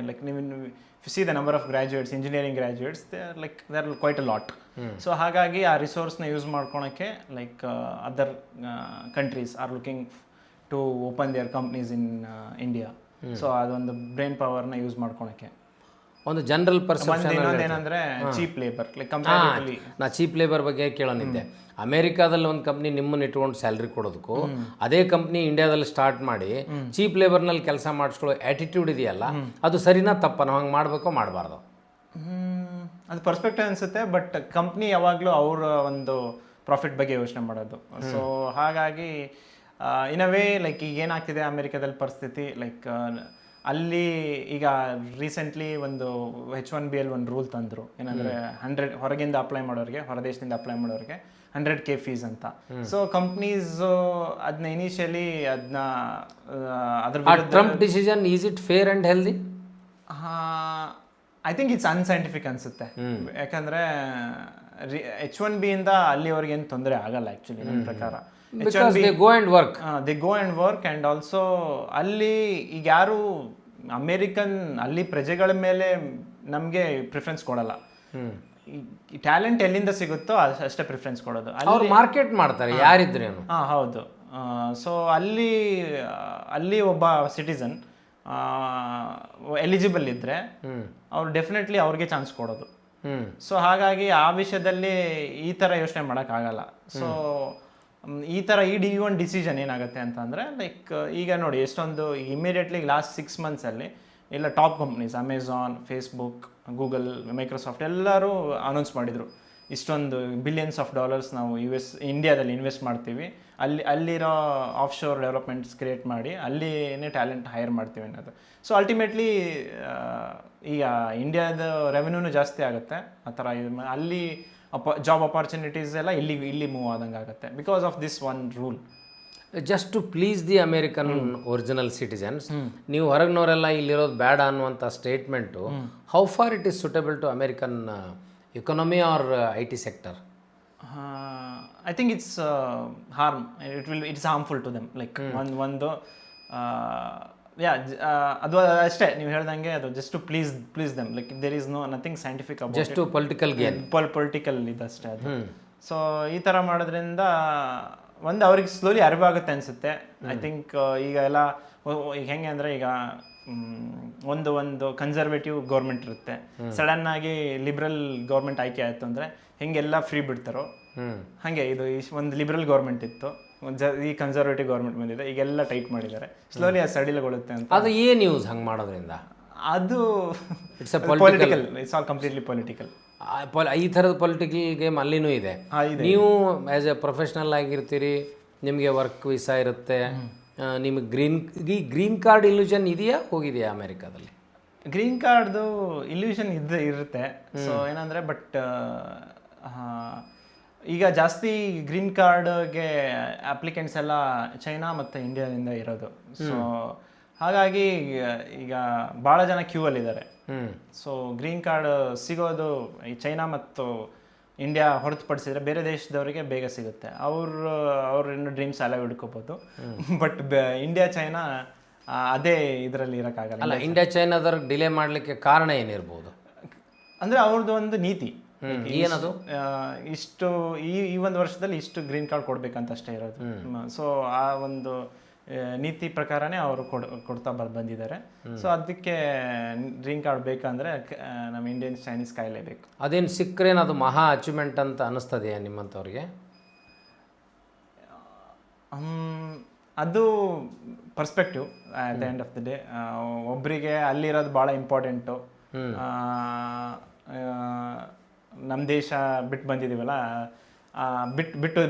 ಲೈಕ್ ನೀವು see the number of graduates, engineering graduates, they are quite a lot. So ಹಾಗಾಗಿ ಆ ರಿಸೋರ್ಸ್ನ ಯೂಸ್ ಮಾಡ್ಕೊಳಕ್ಕೆ like other countries are looking to open their companies in India. So ಅದೊಂದು ಬ್ರೈನ್ ಪವರ್ನ ಯೂಸ್ ಮಾಡ್ಕೊಳಕ್ಕೆ. ಒಂದು ಜನರಲ್ ಪರ್ಸೆಪ್ಷನ್ ಏನಂದ್ರೆ ಚೀಪ್ ಲೇಬರ್, ಲೈಕ್ ಕಂಪ್ಯಾರಿಟಿವ್ಲಿ. ನಾ ಚೀಪ್ ಲೇಬರ್ ಬಗ್ಗೆ ಕೇಳೋನಿದ್ದೆ. ಅಮೆರಿಕಾದಲ್ಲಿ ಒಂದು ಕಂಪ್ನಿ ನಿಮ್ಮನ್ನು ಇಟ್ಕೊಂಡು ಸ್ಯಾಲ್ರಿ ಕೊಡೋದಕ್ಕೂ ಅದೇ ಕಂಪ್ನಿ ಇಂಡಿಯಾದಲ್ಲಿ ಸ್ಟಾರ್ಟ್ ಮಾಡಿ ಚೀಪ್ ಲೇಬರ್ನಲ್ಲಿ ಕೆಲಸ ಮಾಡಿಸ್ಕೊಳ್ಳೋ ಆ್ಯಟಿಟ್ಯೂಡ್ ಇದೆಯಲ್ಲ, ಅದು ಸರಿನಾ ತಪ್ಪ? ನಾವು ಹಂಗೆ ಮಾಡಬೇಕೋ ಮಾಡಬಾರ್ದು? ಅದು ಪರ್ಸ್ಪೆಕ್ಟಿವ್ ಅನಿಸುತ್ತೆ. ಬಟ್ ಕಂಪ್ನಿ ಯಾವಾಗಲೂ ಅವರ ಒಂದು ಪ್ರಾಫಿಟ್ ಬಗ್ಗೆ ಯೋಚನೆ ಮಾಡೋದು. ಸೊ ಹಾಗಾಗಿ ಇನ್ ಅ ವೇ ಲೈಕ್ ಈಗ ಏನಾಗ್ತಿದೆ ಅಮೆರಿಕಾದಲ್ಲಿ ಪರಿಸ್ಥಿತಿ, ಲೈಕ್ ಅಲ್ಲಿ ಈಗ ರೀಸೆಂಟ್ಲಿ ಒಂದು H1B ಒಂದು ರೂಲ್ ತಂದರು. ಏನಂದರೆ 100 ಹೊರಗಿಂದ ಅಪ್ಲೈ ಮಾಡೋರಿಗೆ, ಹೊರದೇಶದಿಂದ ಅಪ್ಲೈ ಮಾಡೋರಿಗೆ 100K ಫೀಸ್ ಅಂತ. ಸೊ ಕಂಪ್ನೀಸ್ ಅದನ್ನ ಇನಿಷಿಯಲಿ ಅದ್ರ Trump decision, is it fair and healthy? I think it's unscientific ಅನಿಸುತ್ತೆ. ಯಾಕಂದರೆ H1B ಇಂದ ಅಲ್ಲಿವರೆಗೇನು ತೊಂದರೆ ಆಗಲ್ಲ ಆ್ಯಕ್ಚುಲಿ ನನ್ನ ಪ್ರಕಾರ. Because they go and work. They go and work and also ಅಲ್ಲಿ ಈಗ ಯಾರು ಅಮೇರಿಕನ್ ಅಲ್ಲಿ ಪ್ರಜೆಗಳ ಮೇಲೆ ನಮಗೆ ಪ್ರಿಫರೆನ್ಸ್ ಕೊಡಲ್ಲ. ಈ ಟ್ಯಾಲೆಂಟ್ ಎಲ್ಲಿಂದ ಸಿಗುತ್ತೋ ಅಷ್ಟೇ ಪ್ರಿಫರೆನ್ಸ್ ಕೊಡೋದು. ಅವ್ರು ಮಾರ್ಕೆಟ್ ಮಾಡ್ತಾರೆ ಯಾರಿದ್ರೇನು. ಹಾಂ ಹೌದು. ಸೊ ಅಲ್ಲಿ ಒಬ್ಬ ಸಿಟಿಸನ್ ಎಲಿಜಿಬಲ್ ಇದ್ದರೆ ಅವ್ರು ಡೆಫಿನೆಟ್ಲಿ ಅವ್ರಿಗೆ ಚಾನ್ಸ್ ಕೊಡೋದು. ಸೊ ಹಾಗಾಗಿ ಆ ವಿಷಯದಲ್ಲಿ ಈ ಥರ ಯೋಚನೆ ಮಾಡೋಕ್ಕಾಗಲ್ಲ. ಸೊ ಈ ಒಂದು ಡಿಸಿಷನ್ ಏನಾಗುತ್ತೆ ಅಂತಂದರೆ ಲೈಕ್ ಈಗ ನೋಡಿ ಎಷ್ಟೊಂದು ಇಮಿಡಿಯೇಟ್ಲಿ ಲಾಸ್ಟ್ 6 monthsಲ್ಲಿ ಎಲ್ಲ top companies Amazon, Facebook, Google, Microsoft ಎಲ್ಲರೂ ಅನೌನ್ಸ್ ಮಾಡಿದರು ಇಷ್ಟೊಂದು $billions ನಾವು ಇಂಡಿಯಾದಲ್ಲಿ ಇನ್ವೆಸ್ಟ್ ಮಾಡ್ತೀವಿ, ಅಲ್ಲಿರೋ ಆಫ್ ಶೋರ್ ಡೆವಲಪ್ಮೆಂಟ್ಸ್ ಕ್ರಿಯೇಟ್ ಮಾಡಿ ಅಲ್ಲಿನೇ ಟ್ಯಾಲೆಂಟ್ ಹೈರ್ ಮಾಡ್ತೀವಿ ಅನ್ನೋದು. ಸೊ ಅಲ್ಟಿಮೇಟ್ಲಿ ಈಗ ಇಂಡಿಯಾದ ರೆವೆನ್ಯೂನು ಜಾಸ್ತಿ ಆಗುತ್ತೆ ಆ ಥರ. ಅಲ್ಲಿ ಜಾಬ್ ಅಪಾರ್ಚುನಿಟೀಸ್ ಎಲ್ಲ ಇಲ್ಲಿ ಮೂವ್ ಆದಂಗೆ ಆಗುತ್ತೆ because of this one rule. Just to please the American original citizens, ನೀವು ಹೊರಗಿನವರೆಲ್ಲ ಇಲ್ಲಿರೋದು ಬೇಡ ಅನ್ನುವಂಥ statement how far it is suitable to American economy or IT sector? I think it's it's harmful to them. Like ಒಂದು ಅದು ಅಷ್ಟೇ ನೀವು ಹೇಳ್ದಂಗೆ ಅದು just to please them. Like there is nothing scientific about just to political gain, political ಇದಷ್ಟೇ ಅದು. ಸೊ ಈ ಥರ ಮಾಡೋದ್ರಿಂದ ಒಂದು ಅವ್ರಿಗೆ ಸ್ಲೋಲಿ ಅರಿವಾಗುತ್ತೆ ಅನಿಸುತ್ತೆ. ಐ ಥಿಂಕ್ ಈಗ ಎಲ್ಲ ಈಗ ಹೆಂಗೆ ಅಂದರೆ ಈಗ ಒಂದು ಕನ್ಸರ್ವೇಟಿವ್ ಗೌರ್ಮೆಂಟ್ ಇರುತ್ತೆ, ಸಡನ್ ಆಗಿ ಲಿಬ್ರಲ್ ಗೌರ್ಮೆಂಟ್ ಆಯ್ಕೆ ಆಯಿತು ಅಂದರೆ ಹೆಂಗೆಲ್ಲ ಫ್ರೀ ಬಿಡ್ತಾರೋ ಹಾಗೆ ಇದು ಒಂದು ಲಿಬ್ರಲ್ ಗೌರ್ಮೆಂಟ್ ಇತ್ತು, ಈ ಕನ್ಸರ್ವೇಟಿವ್ ಗೌರ್ಮೆಂಟ್ ಬಂದಿದೆ, ಈಗೆಲ್ಲ ಟೈಟ್ ಮಾಡಿದ್ದಾರೆ. ಸ್ಲೋಲಿ ಅದು ಸಡಿಲಗೊಳ್ಳುತ್ತೆ ಅಂತ. ಅದು ಏನು ಯೂಸ್ ಹಂಗೆ ಮಾಡೋದ್ರಿಂದ? ಅದು it's political, it's all completely political. ಈ ಥರದ ಪೊಲಿಟಿಕಲ್ ಗೇಮ್ ಅಲ್ಲಿನೂ ಇದೆ. ನೀವು ಆ್ಯಸ್ ಎ ಪ್ರೊಫೆಷ್ನಲ್ ಆಗಿರ್ತೀರಿ, ನಿಮಗೆ ವರ್ಕ್ ವೀಸಾ ಇರುತ್ತೆ, ನಿಮಗೆ ಗ್ರೀನ್ ಕಾರ್ಡ್ ಇಲ್ಯೂಷನ್ ಇದೆಯಾ, ಹೋಗಿದೆಯಾ ಅಮೇರಿಕಾದಲ್ಲಿ? ಗ್ರೀನ್ ಕಾರ್ಡ್ದು ಇಲ್ಯೂಷನ್ ಇರುತ್ತೆ. ಸೊ ಏನಂದರೆ ಬಟ್ ಈಗ ಜಾಸ್ತಿ ಗ್ರೀನ್ ಕಾರ್ಡ್ಗೆ ಅಪ್ಲಿಕೆಂಟ್ಸ್ ಎಲ್ಲ ಚೈನಾ ಮತ್ತು ಇಂಡಿಯಾದಿಂದ ಇರೋದು. ಸೊ ಹಾಗಾಗಿ ಈಗ ಭಾಳ ಜನ ಕ್ಯೂ ಅಲ್ಲಿದ್ದಾರೆ. ಸೊ ಗ್ರೀನ್ ಕಾರ್ಡ್ ಸಿಗೋದು ಈ ಚೈನಾ ಮತ್ತು ಇಂಡಿಯಾ ಹೊರತುಪಡಿಸಿದ್ರೆ ಬೇರೆ ದೇಶದವರಿಗೆ ಬೇಗ ಸಿಗುತ್ತೆ. ಅವ್ರ ಡ್ರೀಮ್ಸ್ ಎಲ್ಲ ಹಿಡ್ಕೋಬೋದು. ಬಟ್ ಇಂಡಿಯಾ ಚೈನಾ ಅದೇ ಇದರಲ್ಲಿ ಇರೋಕ್ಕಾಗಲ್ಲ. ಅಲ್ಲ, ಇಂಡಿಯಾ ಚೈನಾದವ್ರಿಗೆ ಡಿಲೇ ಮಾಡಲಿಕ್ಕೆ ಕಾರಣ ಏನಿರ್ಬೋದು? ಅಂದರೆ ಅವ್ರದ್ದು ಒಂದು ನೀತಿ ಏನದು, ಇಷ್ಟು ಈ ಒಂದು ವರ್ಷದಲ್ಲಿ ಇಷ್ಟು ಗ್ರೀನ್ ಕಾರ್ಡ್ ಕೊಡ್ಬೇಕಂತ ಅಷ್ಟೇ ಇರೋದು. ಸೊ ಆ ಒಂದು ನೀತಿ ಪ್ರಕಾರನೇ ಅವರು ಕೊಡ್ತಾ ಬಂದಿದ್ದಾರೆ. ಸೊ ಅದಕ್ಕೆ ಗ್ರೀನ್ ಕಾರ್ಡ್ ಬೇಕಂದ್ರೆ ನಮ್ಮ ಇಂಡಿಯನ್ ಚೈನೀಸ್ ಕಾಯಲೇಬೇಕು. ಅದೇನು ಸಿಕ್ಕರೇನು ಅದು ಮಹಾ ಅಚೀವ್ಮೆಂಟ್ ಅಂತ ಅನ್ನಿಸ್ತದೆಯಾ ನಿಮ್ಮಂಥವ್ರಿಗೆ? ಅದು perspective at the end of the day. ಒಬ್ಬರಿಗೆ ಅಲ್ಲಿರೋದು ಭಾಳ ಇಂಪಾರ್ಟೆಂಟು. ನಮ್ಮ ದೇಶ ಬಿಟ್ಟು ಬಂದಿದ್ದೀವಲ್ಲ,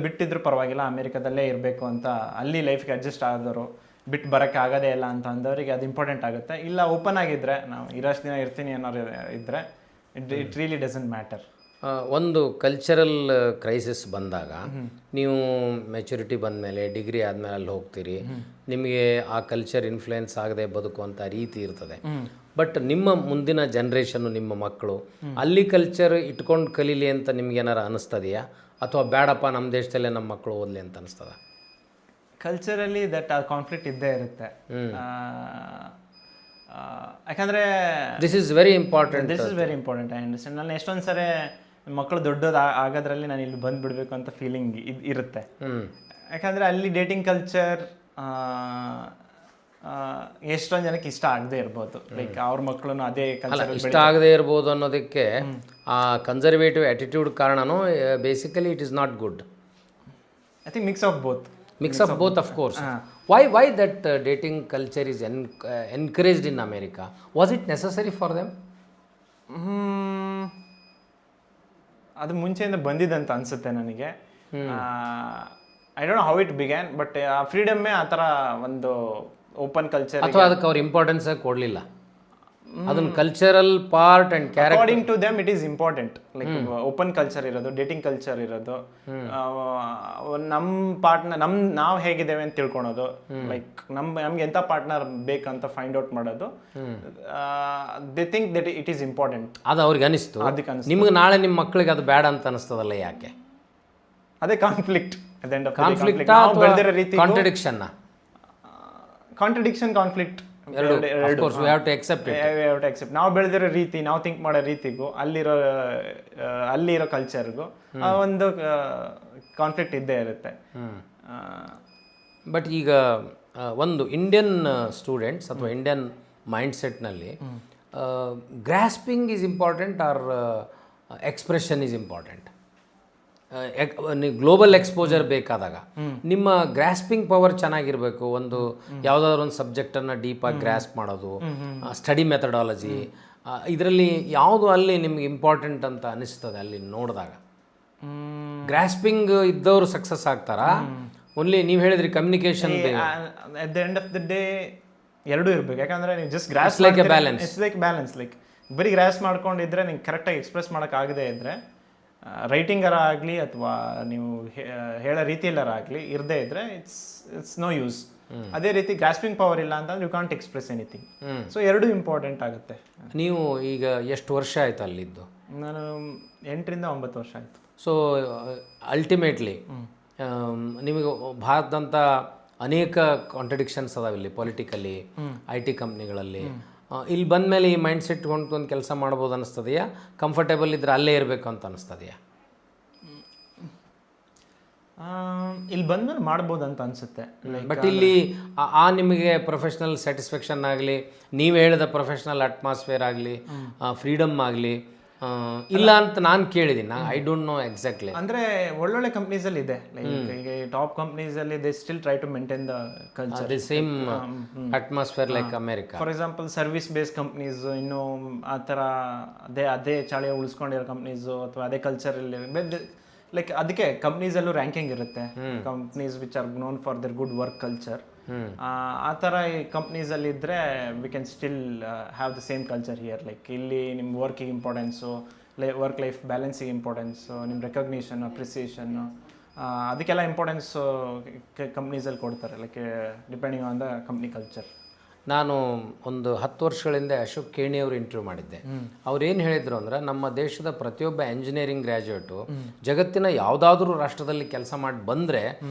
ಬಿಟ್ಟಿದ್ರು ಪರವಾಗಿಲ್ಲ, ಅಮೇರಿಕಾದಲ್ಲೇ ಇರಬೇಕು ಅಂತ ಅಲ್ಲಿ ಲೈಫ್ಗೆ ಅಡ್ಜಸ್ಟ್ ಆದವರು, ಬಿಟ್ಟು ಬರೋಕ್ಕೆ ಆಗೋದೇ ಇಲ್ಲ ಅಂತ ಅಂದವರಿಗೆ ಅದು ಇಂಪಾರ್ಟೆಂಟ್ ಆಗುತ್ತೆ. ಇಲ್ಲ ಓಪನ್ ಆಗಿದ್ದರೆ ನಾವು ಇರೋಷ್ಟು ದಿನ ಇರ್ತೀನಿ ಅನ್ನೋರು ಇದ್ದರೆ ಇಟ್ ರಿಯಲಿ ಡಸಂಟ್ ಮ್ಯಾಟರ್. ಒಂದು ಕಲ್ಚರಲ್ ಕ್ರೈಸಿಸ್ ಬಂದಾಗ ನೀವು ಮೆಚುರಿಟಿ ಬಂದಮೇಲೆ ಡಿಗ್ರಿ ಆದಮೇಲೆ ಅಲ್ಲಿ ಹೋಗ್ತೀರಿ, ನಿಮಗೆ ಆ ಕಲ್ಚರ್ ಇನ್ಫ್ಲುಯೆನ್ಸ್ ಆಗದೆ ಬದುಕುವಂಥ ರೀತಿ ಇರ್ತದೆ. ಬಟ್ ನಿಮ್ಮ ಮುಂದಿನ ಜನ್ರೇಷನ್ನು, ನಿಮ್ಮ ಮಕ್ಕಳು ಅಲ್ಲಿ ಕಲ್ಚರ್ ಇಟ್ಕೊಂಡು ಕಲೀಲಿ ಅಂತ ನಿಮ್ಗೆ ಏನಾರು ಅನ್ನಿಸ್ತದೆಯಾ, ಅಥವಾ ಬೇಡಪ್ಪ ನಮ್ಮ ದೇಶದಲ್ಲೇ ನಮ್ಮ ಮಕ್ಕಳು ಓದಲಿ ಅಂತ ಅನಿಸ್ತದ? ಕಲ್ಚರಲ್ಲಿ ದಟ್ ಕಾನ್ಫ್ಲಿಕ್ಟ್ ಇದ್ದೇ ಇರುತ್ತೆ. ಯಾಕಂದರೆ this is very important. I understand. ನಾನು ಎಷ್ಟೊಂದು ಸರಿ ಮಕ್ಕಳು ದೊಡ್ಡದು ಆಗೋದ್ರಲ್ಲಿ ನಾನು ಇಲ್ಲಿ ಬಂದುಬಿಡ್ಬೇಕು ಅಂತ ಫೀಲಿಂಗ್ ಇರುತ್ತೆ. ಯಾಕಂದರೆ ಅಲ್ಲಿ ಡೇಟಿಂಗ್ ಕಲ್ಚರ್ ಎಷ್ಟೊಂದು ಜನಕ್ಕೆ ಇಷ್ಟ ಆಗದೆ ಇರ್ಬೋದು. ಲೈಕ್ ಅವ್ರ ಮಕ್ಕಳು ಅದೇ ಕಲ್ಚರ್ ಇಷ್ಟ ಆಗದೆ ಇರ್ಬೋದು ಅನ್ನೋದಕ್ಕೆ ಆ ಕನ್ಸರ್ವೇಟಿವ್ ಆಟಿಟ್ಯೂಡ್ ಕಾರಣನೋ? Basically it is not good. I think mix of both of course. Why that dating culture is encouraged in America? Was it necessary for them? ಅದು ಮುಂಚೆಯಿಂದ ಬಂದಿದ್ದಂತ ಅನಿಸುತ್ತೆ ನನಗೆ. I don't know how it began, but ಆ ಫ್ರೀಡಮ್ಮೇ ಆ ಥರ ಒಂದು ಓಪನ್ ಕಲ್ಚರ್, ಅಥವಾ ಅದಕ್ಕೆ ಅವ್ರು ಇಂಪಾರ್ಟೆನ್ಸ್ ಕೊಡಲಿಲ್ಲ. ಅದನ್ನ cultural part and character, according to them it is important. Like open culture ಇರೋದು, ಡೇಟಿಂಗ್ ಕಲ್ಚರ್ ಇರೋದು, ನಮ್ಮ ಪಾರ್ಟ್ನರ್ ನಾವು ಹೇಗಿದ್ದೇವೆ ಅಂತ ತಿಳ್ಕೊಳೋದು, ಲೈಕ್ ನಮ್ಗೆ ಎಂಥ ಪಾರ್ಟ್ನರ್ ಬೇಕಂತ ಫೈಂಡ್ ಔಟ್ ಮಾಡೋದು. They think that it is important. ಅದು ಅವ್ರಿಗೆ ಅನಿಸ್ತು. ನಿಮ್ಗೆ ನಾಳೆ ನಿಮ್ಮ ಮಕ್ಕಳಿಗೆ ಅದು ಬೇಡ ಅಂತ ಅನಿಸ್ತದಲ್ಲ, ಯಾಕೆ? ಅದೇ conflict. at the end of the day, conflict ನಾವು ಬೆಳೆದಿರೋ ರೀತಿ contradiction contradiction conflict of course we have to accept it. ನಾವು ಬೆಳೆದಿರೋ ರೀತಿ, ನಾವು ಥಿಂಕ್ ಮಾಡೋ ರೀತಿಗೂ ಅಲ್ಲಿರೋ ಕಲ್ಚರ್ಗೂ ಒಂದು ಕಾನ್ಫ್ಲಿಕ್ಟ್ ಇದ್ದೇ ಇರುತ್ತೆ. ಬಟ್ ಈಗ ಒಂದು ಇಂಡಿಯನ್ ಸ್ಟೂಡೆಂಟ್ಸ್ ಅಥವಾ ಇಂಡಿಯನ್ ಮೈಂಡ್ಸೆಟ್ನಲ್ಲಿ grasping is important or expression is important? Global exposure ಬೇಕಾದಾಗ ನಿಮ್ಮ ಗ್ರಾಸ್ಪಿಂಗ್ ಪವರ್ ಚೆನ್ನಾಗಿರಬೇಕು. ಒಂದು ಯಾವುದಾದ್ರೂ ಒಂದು ಸಬ್ಜೆಕ್ಟನ್ನು ಡೀಪಾಗಿ ಗ್ರಾಸ್ಪ್ ಮಾಡೋದು, ಸ್ಟಡಿ ಮೆಥಡಾಲಜಿ, ಇದರಲ್ಲಿ ಯಾವುದು ಅಲ್ಲಿ ನಿಮ್ಗೆ ಇಂಪಾರ್ಟೆಂಟ್ ಅಂತ ಅನಿಸ್ತದೆ ಅಲ್ಲಿ ನೋಡಿದಾಗ? ಗ್ರಾಸ್ಪಿಂಗ್ ಇದ್ದವರು ಸಕ್ಸಸ್ ಆಗ್ತಾರಾ? ಓನ್ಲಿ ನೀವು ಹೇಳಿದ್ರಿ communication. At the end of the day ಎರಡೂ ಇರಬೇಕು. ಯಾಕಂದ್ರೆ ನೀವು just grasp like a balance. It's like balance. Like ಬರೀ ಗ್ರಾಸ್ ಮಾಡ್ಕೊಂಡಿದ್ರೆ ನಿಂಗೆ ಕರೆಕ್ಟಾಗಿ ಎಕ್ಸ್ಪ್ರೆಸ್ ಮಾಡೋಕ್ಕಾಗದೇ ಇದ್ದರೆ, ರೈಟಿಂಗರ ಆಗಲಿ ಅಥವಾ ನೀವು ಹೇಳೋ ರೀತಿಯಲ್ಲರ ಆಗಲಿ ಇರದೇ ಇದ್ದರೆ ಇಟ್ಸ್ ನೋ ಯೂಸ್. ಅದೇ ರೀತಿ ಗ್ರಾಸ್ಪಿಂಗ್ ಪವರ್ ಇಲ್ಲ ಅಂತಂದ್ರೆ you can't express anything. So ಎರಡೂ ಇಂಪಾರ್ಟೆಂಟ್ ಆಗುತ್ತೆ. ನೀವು ಈಗ ಎಷ್ಟು ವರ್ಷ ಆಯ್ತು ಅಲ್ಲಿದ್ದು? ನಾನು 8 ರಿಂದ 9 ವರ್ಷ ಆಯಿತು. ಸೊ ಅಲ್ಟಿಮೇಟ್ಲಿ ನಿಮಗೆ ಭಾರತದಂಥ ಅನೇಕ ಕಾಂಟ್ರಡಿಕ್ಷನ್ಸ್ ಅದಾವೆ ಇಲ್ಲಿ, ಪೊಲಿಟಿಕಲಿ, IT ಕಂಪ್ನಿಗಳಲ್ಲಿ. ಇಲ್ಲಿ ಬಂದ ಮೇಲೆ ಈ ಮೈಂಡ್ ಸೆಟ್ ಹೊಂಟು ಒಂದು ಕೆಲಸ ಮಾಡ್ಬೋದು ಅನ್ನಿಸ್ತದೆಯಾ? ಕಂಫರ್ಟೇಬಲ್ ಇದ್ರೆ ಅಲ್ಲೇ ಇರಬೇಕು ಅಂತ ಅನ್ನಿಸ್ತದೆಯಾ? ಇಲ್ಲಿ ಬಂದ್ಮೇಲೆ ಮಾಡ್ಬೋದು ಅಂತ ಅನಿಸುತ್ತೆ. ಬಟ್ ಇಲ್ಲಿ ನಿಮಗೆ ಪ್ರೊಫೆಷ್ನಲ್ ಸ್ಯಾಟಿಸ್ಫ್ಯಾಕ್ಷನ್ ಆಗಲಿ, ನೀವು ಹೇಳಿದ ಪ್ರೊಫೆಷ್ನಲ್ ಅಟ್ಮಾಸ್ಫಿಯರ್ ಆಗಲಿ, ಫ್ರೀಡಮ್ ಆಗಲಿ ಇಲ್ಲ ಅಂತ ನಾನು ಕೇಳಿದ್ದೀನಿ. I don't know exactly. ಅಂದರೆ ಒಳ್ಳೊಳ್ಳೆ ಕಂಪ್ನೀಸಲ್ಲಿ ಇದೆ. ಲೈಕ್ ಈಗ ಟಾಪ್ ಕಂಪ್ನೀಸಲ್ಲಿ they still try to maintain the culture, the same atmosphere like America. For example service based companies ಇನ್ನೂ ಆ ಥರ ಅದೇ ಚಾಳಿಯ ಉಳಿಸ್ಕೊಂಡಿರೋ ಕಂಪ್ನೀಸು ಅಥವಾ ಅದೇ ಕಲ್ಚರಲ್ಲಿ ಲೈಕ್ ಅದಕ್ಕೆ ಕಂಪ್ನೀಸಲ್ಲೂ ರ್ಯಾಂಕಿಂಗ್ ಇರುತ್ತೆ. Companies which are known for there good work culture. ಆ ಥರ ಈ ಕಂಪ್ನೀಸಲ್ಲಿ ಇದ್ದರೆ we can still have the same culture here. Like ಇಲ್ಲಿ ನಿಮ್ಮ ವರ್ಕಿಗೆ ಇಂಪಾರ್ಟೆನ್ಸು, ವರ್ಕ್ ಲೈಫ್ ಬ್ಯಾಲೆನ್ಸಿಗೆ ಇಂಪಾರ್ಟೆನ್ಸು, ನಿಮ್ಮ ರೆಕಗ್ನಿಷನ್, ಅಪ್ರಿಸಿಯೇಷನ್ನು, ಅದಕ್ಕೆಲ್ಲ ಇಂಪಾರ್ಟೆನ್ಸು ಕಂಪ್ನೀಸಲ್ಲಿ ಕೊಡ್ತಾರೆ. Like depending on the company culture. ನಾನು ಒಂದು 10 ವರ್ಷಗಳಿಂದ ಅಶೋಕ್ ಕೇಣಿ ಅವರು ಇಂಟರ್ವ್ಯೂ ಮಾಡಿದ್ದೆ. ಅವ್ರು ಏನು ಹೇಳಿದರು ಅಂದರೆ, ನಮ್ಮ ದೇಶದ ಪ್ರತಿಯೊಬ್ಬ ಎಂಜಿನಿಯರಿಂಗ್ ಗ್ರ್ಯಾಜುಯೇಟು ಜಗತ್ತಿನ ಯಾವುದಾದ್ರೂ ರಾಷ್ಟ್ರದಲ್ಲಿ ಕೆಲಸ ಮಾಡಿ ಬಂದರೆ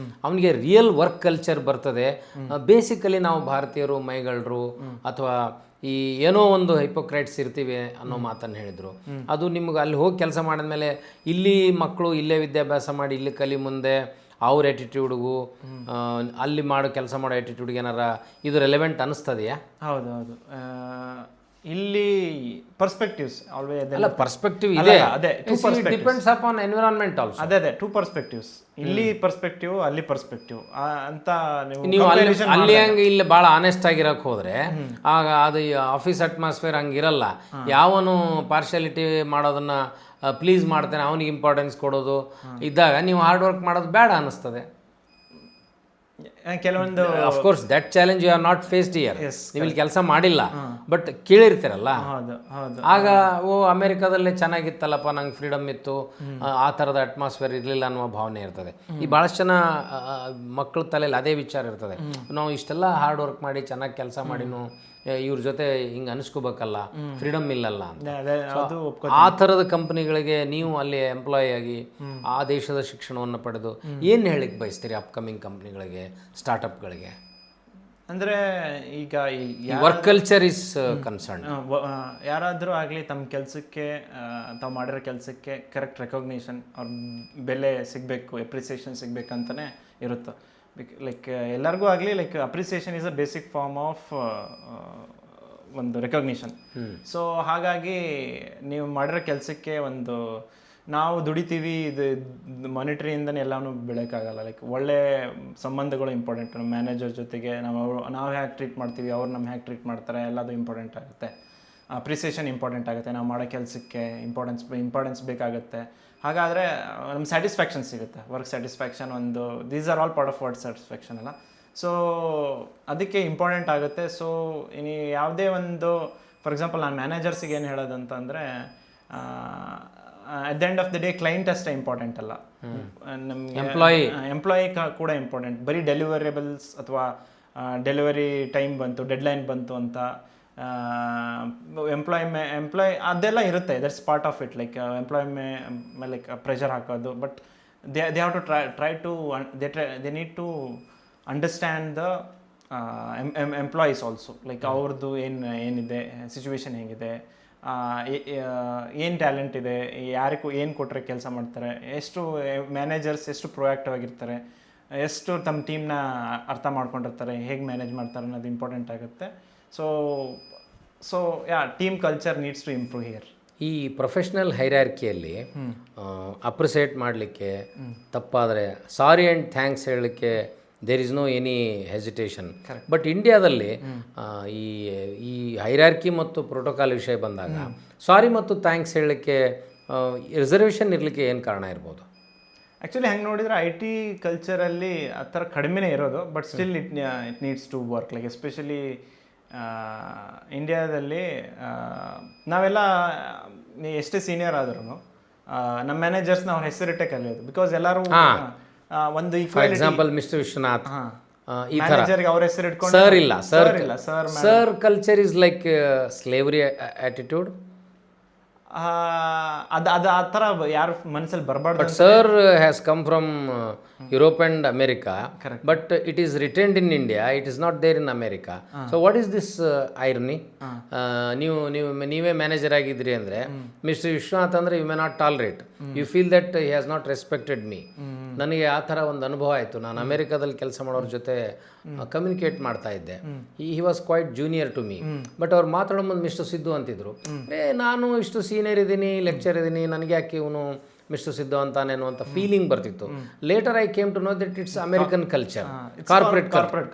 ಅವನಿಗೆ ರಿಯಲ್ ವರ್ಕ್ ಕಲ್ಚರ್ ಬರ್ತದೆ. ಬೇಸಿಕಲಿ ನಾವು ಭಾರತೀಯರು ಮೈಗಳ್ರು ಅಥವಾ ಈ ಏನೋ ಒಂದು ಹೈಪೋಕ್ರೈಟ್ಸ್ ಇರ್ತೀವಿ ಅನ್ನೋ ಮಾತನ್ನು ಹೇಳಿದರು. ಅದು ನಿಮ್ಗೆ ಅಲ್ಲಿ ಹೋಗಿ ಕೆಲಸ ಮಾಡಿದ್ಮೇಲೆ ಇಲ್ಲಿ ಮಕ್ಕಳು ಇಲ್ಲೇ ವಿದ್ಯಾಭ್ಯಾಸ ಮಾಡಿ ಇಲ್ಲಿ ಕಲಿ ಮುಂದೆ ಅವ್ರ ಆ್ಯಟಿಟ್ಯೂಡ್ಗೂ ಅಲ್ಲಿ ಮಾಡೋ ಕೆಲಸ ಮಾಡೋ ಆ್ಯಟಿಟ್ಯೂಡ್ಗೆ ಏನಾರ ಇದು ರೆಲೆವೆಂಟ್ ಅನ್ನಿಸ್ತದೆಯಾ? ಹೌದು. ಇಲ್ಲಿ ಪರ್ಸ್ಪೆಕ್ಟಿವ್ಸ್ ಆಲ್ವೇಸ್ ಅಲ್ಲ, ಪರ್ಸ್ಪೆಕ್ಟಿವ್ ಇದೆ. ಅದೇ ಡಿಪೆಂಡ್ಸ್ ಅಪಾನ್ ಎನ್ವಿರಾನ್ಮೆಂಟ್ ಆಲ್ಸೋ. ಅದೇ 2 ಪರ್ಸ್ಪೆಕ್ಟಿವ್ಸ್. ಇಲ್ಲಿ ಪರ್ಸ್ಪೆಕ್ಟಿವ್, ಅಲ್ಲಿ ಪರ್ಸ್ಪೆಕ್ಟಿವ್ ಅಂತ ನೀವು ಅಲ್ಲಿ ಹಂಗೆ ಇಲ್ಲಿ ಭಾಳ ಆನೆಸ್ಟ್ ಆಗಿರೋಕೆ ಹೋದರೆ ಆಗ ಅದು ಆಫೀಸ್ ಅಟ್ಮಾಸ್ಫಿಯರ್ ಹಂಗಿರಲ್ಲ. ಯಾವನು ಪಾರ್ಶಾಲಿಟಿ ಮಾಡೋದನ್ನ ಪ್ಲೀಸ್ ಮಾಡ್ತಾನೆ ಅವನಿಗೆ ಇಂಪಾರ್ಟೆನ್ಸ್ ಕೊಡೋದು ಇದ್ದಾಗ ನೀವು ಹಾರ್ಡ್ ವರ್ಕ್ ಮಾಡೋದು ಬೇಡ ಅನ್ನಿಸ್ತದೆ. ಕೆಲವೊಂದು of course that challenge you are not faced here. ನೀವು ಇಲ್ಲಿ ಕೆಲಸ ಮಾಡಿಲ್ಲ, ಬಟ್ ಕೇಳಿರ್ತೀರಲ್ಲ. ಆಗ ಅಮೆರಿಕಾದಲ್ಲೇ ಚೆನ್ನಾಗಿತ್ತಲ್ಲಪ್ಪ, ನಂಗೆ ಫ್ರೀಡಮ್ ಇತ್ತು, ಆ ಥರದ ಅಟ್ಮಾಸ್ಫಿಯರ್ ಇರಲಿಲ್ಲ ಅನ್ನುವ ಭಾವನೆ ಇರ್ತದೆ. ಈ ಭಾಳಷ್ಟು ಜನ ಮಕ್ಕಳ ತಲೆಯಲ್ಲಿ ಅದೇ ವಿಚಾರ ಇರ್ತದೆ. ನಾವು ಇಷ್ಟೆಲ್ಲ ಹಾರ್ಡ್ ವರ್ಕ್ ಮಾಡಿ ಚೆನ್ನಾಗಿ ಕೆಲಸ ಮಾಡಿನೂ ಇವ್ರ ಜೊತೆ ಹಿಂಗೆ ಅನಿಸ್ಕೋಬೇಕಲ್ಲ, ಫ್ರೀಡಮ್ ಇಲ್ಲಲ್ಲ ಅಂತ. ಆ ಥರದ ಕಂಪ್ನಿಗಳಿಗೆ ನೀವು ಅಲ್ಲಿ ಎಂಪ್ಲಾಯಿ ಆಗಿ ಆ ದೇಶದ ಶಿಕ್ಷಣವನ್ನು ಪಡೆದು ಏನು ಹೇಳಿಕ್ಕೆ ಬಯಸ್ತೀರಿ ಅಪ್ಕಮಿಂಗ್ ಕಂಪ್ನಿಗಳಿಗೆ, ಸ್ಟಾರ್ಟಪ್ಗಳಿಗೆ? ಅಂದರೆ ಈಗ ವರ್ಕ್ ಕಲ್ಚರ್ ಇಸ್ ಕನ್ಸರ್ನ್. ಯಾರಾದರೂ ಆಗಲಿ ತಮ್ಮ ಕೆಲಸಕ್ಕೆ, ತಾವು ಮಾಡಿರೋ ಕೆಲಸಕ್ಕೆ ಕರೆಕ್ಟ್ ರೆಕಗ್ನಿಷನ್, ಅವ್ರ ಬೆಲೆ ಸಿಗಬೇಕು, ಎಪ್ರಿಸಿಯೇಷನ್ ಸಿಗಬೇಕಂತಲೇ ಇರುತ್ತೆ. ಲೈಕ್ ಎಲ್ಲರಿಗೂ ಆಗಲಿ like appreciation is a basic form of ಒಂದು ರೆಕಗ್ನಿಷನ್. ಸೊ ಹಾಗಾಗಿ ನೀವು ಮಾಡಿರೋ ಕೆಲಸಕ್ಕೆ ಒಂದು ನಾವು ದುಡಿತೀವಿ, ಇದು ಮಾನಿಟ್ರಿಯಿಂದನೇ ಎಲ್ಲನೂ ಬೆಳಕಾಗಲ್ಲ. ಲೈಕ್ ಒಳ್ಳೆ ಸಂಬಂಧಗಳು ಇಂಪಾರ್ಟೆಂಟ್. ನಮ್ಮ ಮ್ಯಾನೇಜರ್ ಜೊತೆಗೆ ನಾವು ಹೇಗೆ ಟ್ರೀಟ್ ಮಾಡ್ತೀವಿ, ಅವ್ರು ನಮ್ಮ ಹೇಗೆ ಟ್ರೀಟ್ ಮಾಡ್ತಾರೆ, ಎಲ್ಲದು ಇಂಪಾರ್ಟೆಂಟ್ ಆಗುತ್ತೆ. ಅಪ್ರಿಸಿಯೇಷನ್ ಇಂಪಾರ್ಟೆಂಟ್ ಆಗುತ್ತೆ. ನಾವು ಮಾಡೋ ಕೆಲಸಕ್ಕೆ ಇಂಪಾರ್ಟೆನ್ಸ್ ಬೇಕಾಗುತ್ತೆ. ಹಾಗಾದರೆ ನಮ್ಮ ಸ್ಯಾಟಿಸ್ಫ್ಯಾಕ್ಷನ್ ಸಿಗುತ್ತೆ, ವರ್ಕ್ ಸ್ಯಾಟಿಸ್ಫ್ಯಾಕ್ಷನ್. ಒಂದು these are all part of work satisfaction ಅಲ್ಲ. ಸೊ ಅದಕ್ಕೆ ಇಂಪಾರ್ಟೆಂಟ್ ಆಗುತ್ತೆ. ಸೊ ಇನ್ನು ಯಾವುದೇ ಒಂದು, ಫಾರ್ ಎಕ್ಸಾಂಪಲ್ ನಾನು ಮ್ಯಾನೇಜರ್ಸಿಗೆ ಏನು ಹೇಳೋದಂತಂದರೆ, at the end of the day client ಅಷ್ಟೇ ಇಂಪಾರ್ಟೆಂಟ್ ಅಲ್ಲ, ನಮಗೆ ಎಂಪ್ಲಾಯಿ ಕೂಡ ಇಂಪಾರ್ಟೆಂಟ್. ಬರೀ ಡೆಲಿವರೇಬಲ್ಸ್ ಅಥವಾ ಡೆಲಿವರಿ ಟೈಮ್ ಬಂತು, ಡೆಡ್ಲೈನ್ ಬಂತು ಅಂತ ಎಂಪ್ಲಾಯ್ ಅದೆಲ್ಲ ಇರುತ್ತೆ. That's part of it. Like employee like pressure ಹಾಕೋದು. But they have to try to they need to understand the employees also, like ಅವ್ರದ್ದು ಏನಿದೆ ಸಿಚುವೇಶನ್ ಹೇಗಿದೆ, ಏನು ಟ್ಯಾಲೆಂಟ್ ಇದೆ, ಯಾರಿಗೂ ಏನು ಕೊಟ್ಟರೆ ಕೆಲಸ ಮಾಡ್ತಾರೆ, ಎಷ್ಟು ಮ್ಯಾನೇಜರ್ಸ್ ಎಷ್ಟು ಪ್ರೊಯಾಕ್ಟಿವ್ ಆಗಿರ್ತಾರೆ, ಎಷ್ಟು ತಮ್ಮ ಟೀಮ್ನ ಅರ್ಥ ಮಾಡ್ಕೊಂಡಿರ್ತಾರೆ, ಹೇಗೆ ಮ್ಯಾನೇಜ್ ಮಾಡ್ತಾರೆ ಅನ್ನೋದು ಇಂಪಾರ್ಟೆಂಟ್ ಆಗುತ್ತೆ. So team culture needs to improve here. ಈ ಪ್ರೊಫೆಷ್ನಲ್ ಹೈರಾರ್ಕಿಯಲ್ಲಿ ಅಪ್ರಿಸಿಯೇಟ್ ಮಾಡಲಿಕ್ಕೆ, ತಪ್ಪಾದರೆ ಸಾರಿ ಆ್ಯಂಡ್ ಥ್ಯಾಂಕ್ಸ್ ಹೇಳಲಿಕ್ಕೆ there is no any hesitation. But ಇಂಡಿಯಾದಲ್ಲಿ ಈ ಹೈರಾರ್ಕಿ ಮತ್ತು ಪ್ರೋಟೋಕಾಲ್ ವಿಷಯ ಬಂದಾಗ ಸಾರಿ ಮತ್ತು ಥ್ಯಾಂಕ್ಸ್ ಹೇಳಲಿಕ್ಕೆ ರಿಸರ್ವೇಷನ್ ಇರಲಿಕ್ಕೆ ಏನು ಕಾರಣ ಇರ್ಬೋದು? ಆ್ಯಕ್ಚುಲಿ ಹೆಂಗೆ ನೋಡಿದರೆ ಐ ಟಿ ಕಲ್ಚರಲ್ಲಿ ಆ ಥರ ಕಡಿಮೆನೇ ಇರೋದು, but still it needs to work. Like especially ಇಂಡಿಯಾದಲ್ಲಿ ನಾವೆಲ್ಲ ಎಷ್ಟೇ ಸೀನಿಯರ್ ಆದ್ರೂ ನಮ್ಮ ಮ್ಯಾನೇಜರ್ಸ್ನ ಅವ್ರ ಹೆಸರಿಟ್ಟೆ ಕಲಿಯೋದು. ಬಿಕಾಸ್ ಎಲ್ಲರೂ ಒಂದು ಫಾರ್ ಎಕ್ಸಾಂಪಲ್ ಮಿಸ್ಟರ್ ವಿಶ್ವನಾಥ್ ಈ ಥರ ಮ್ಯಾನೇಜರ್ಗೆ ಅವ್ರ ಹೆಸರು ಇಟ್ಕೊಂಡು ಸರ್ ಇಲ್ಲ, sir sir culture is like slavery attitude. ಅದು ಆ ಥರ ಯಾರು ಮನಸ್ಸಲ್ಲಿ ಬರಬಾರ್ದು. But sir has come from Europe and America, but it is retained in India, it is not there in America. So what is this irony? ನೀವೇ ಮ್ಯಾನೇಜರ್ ಆಗಿದ್ರಿ ಅಂದರೆ ಮಿಸ್ಟರ್ ವಿಶ್ವನಾಥ್ ಅಂದರೆ you may not tolerate, you feel that he has not respected me. ನನಗೆ ಆ ಥರ ಒಂದು ಅನುಭವ ಆಯಿತು. ನಾನು ಅಮೇರಿಕಾದಲ್ಲಿ ಕೆಲಸ ಮಾಡೋರ ಜೊತೆ ಕಮ್ಯುನಿಕೇಟ್ ಮಾಡ್ತಾ ಇದ್ದೆ. He was quite junior to me, but ಅವ್ರು ಮಾತಾಡೋ ಮುಂದೆ ಮಿಸ್ಟರ್ ಸಿದ್ದು ಅಂತಿದ್ರು. ನಾನು ಇಷ್ಟು ಸೀನಿಯರ್ ಇದ್ದೀನಿ, ಲೆಕ್ಚರ್ ಇದ್ದೀನಿ, ನನಗೆ ಯಾಕೆ ಇವನು ಮಿಸ್ಟರ್ ಸಿದ್ದು ಅಂತಾನೇನು ಅಂತ ಫೀಲಿಂಗ್ ಬರ್ತಿತ್ತು. Later I came to know that it's American culture,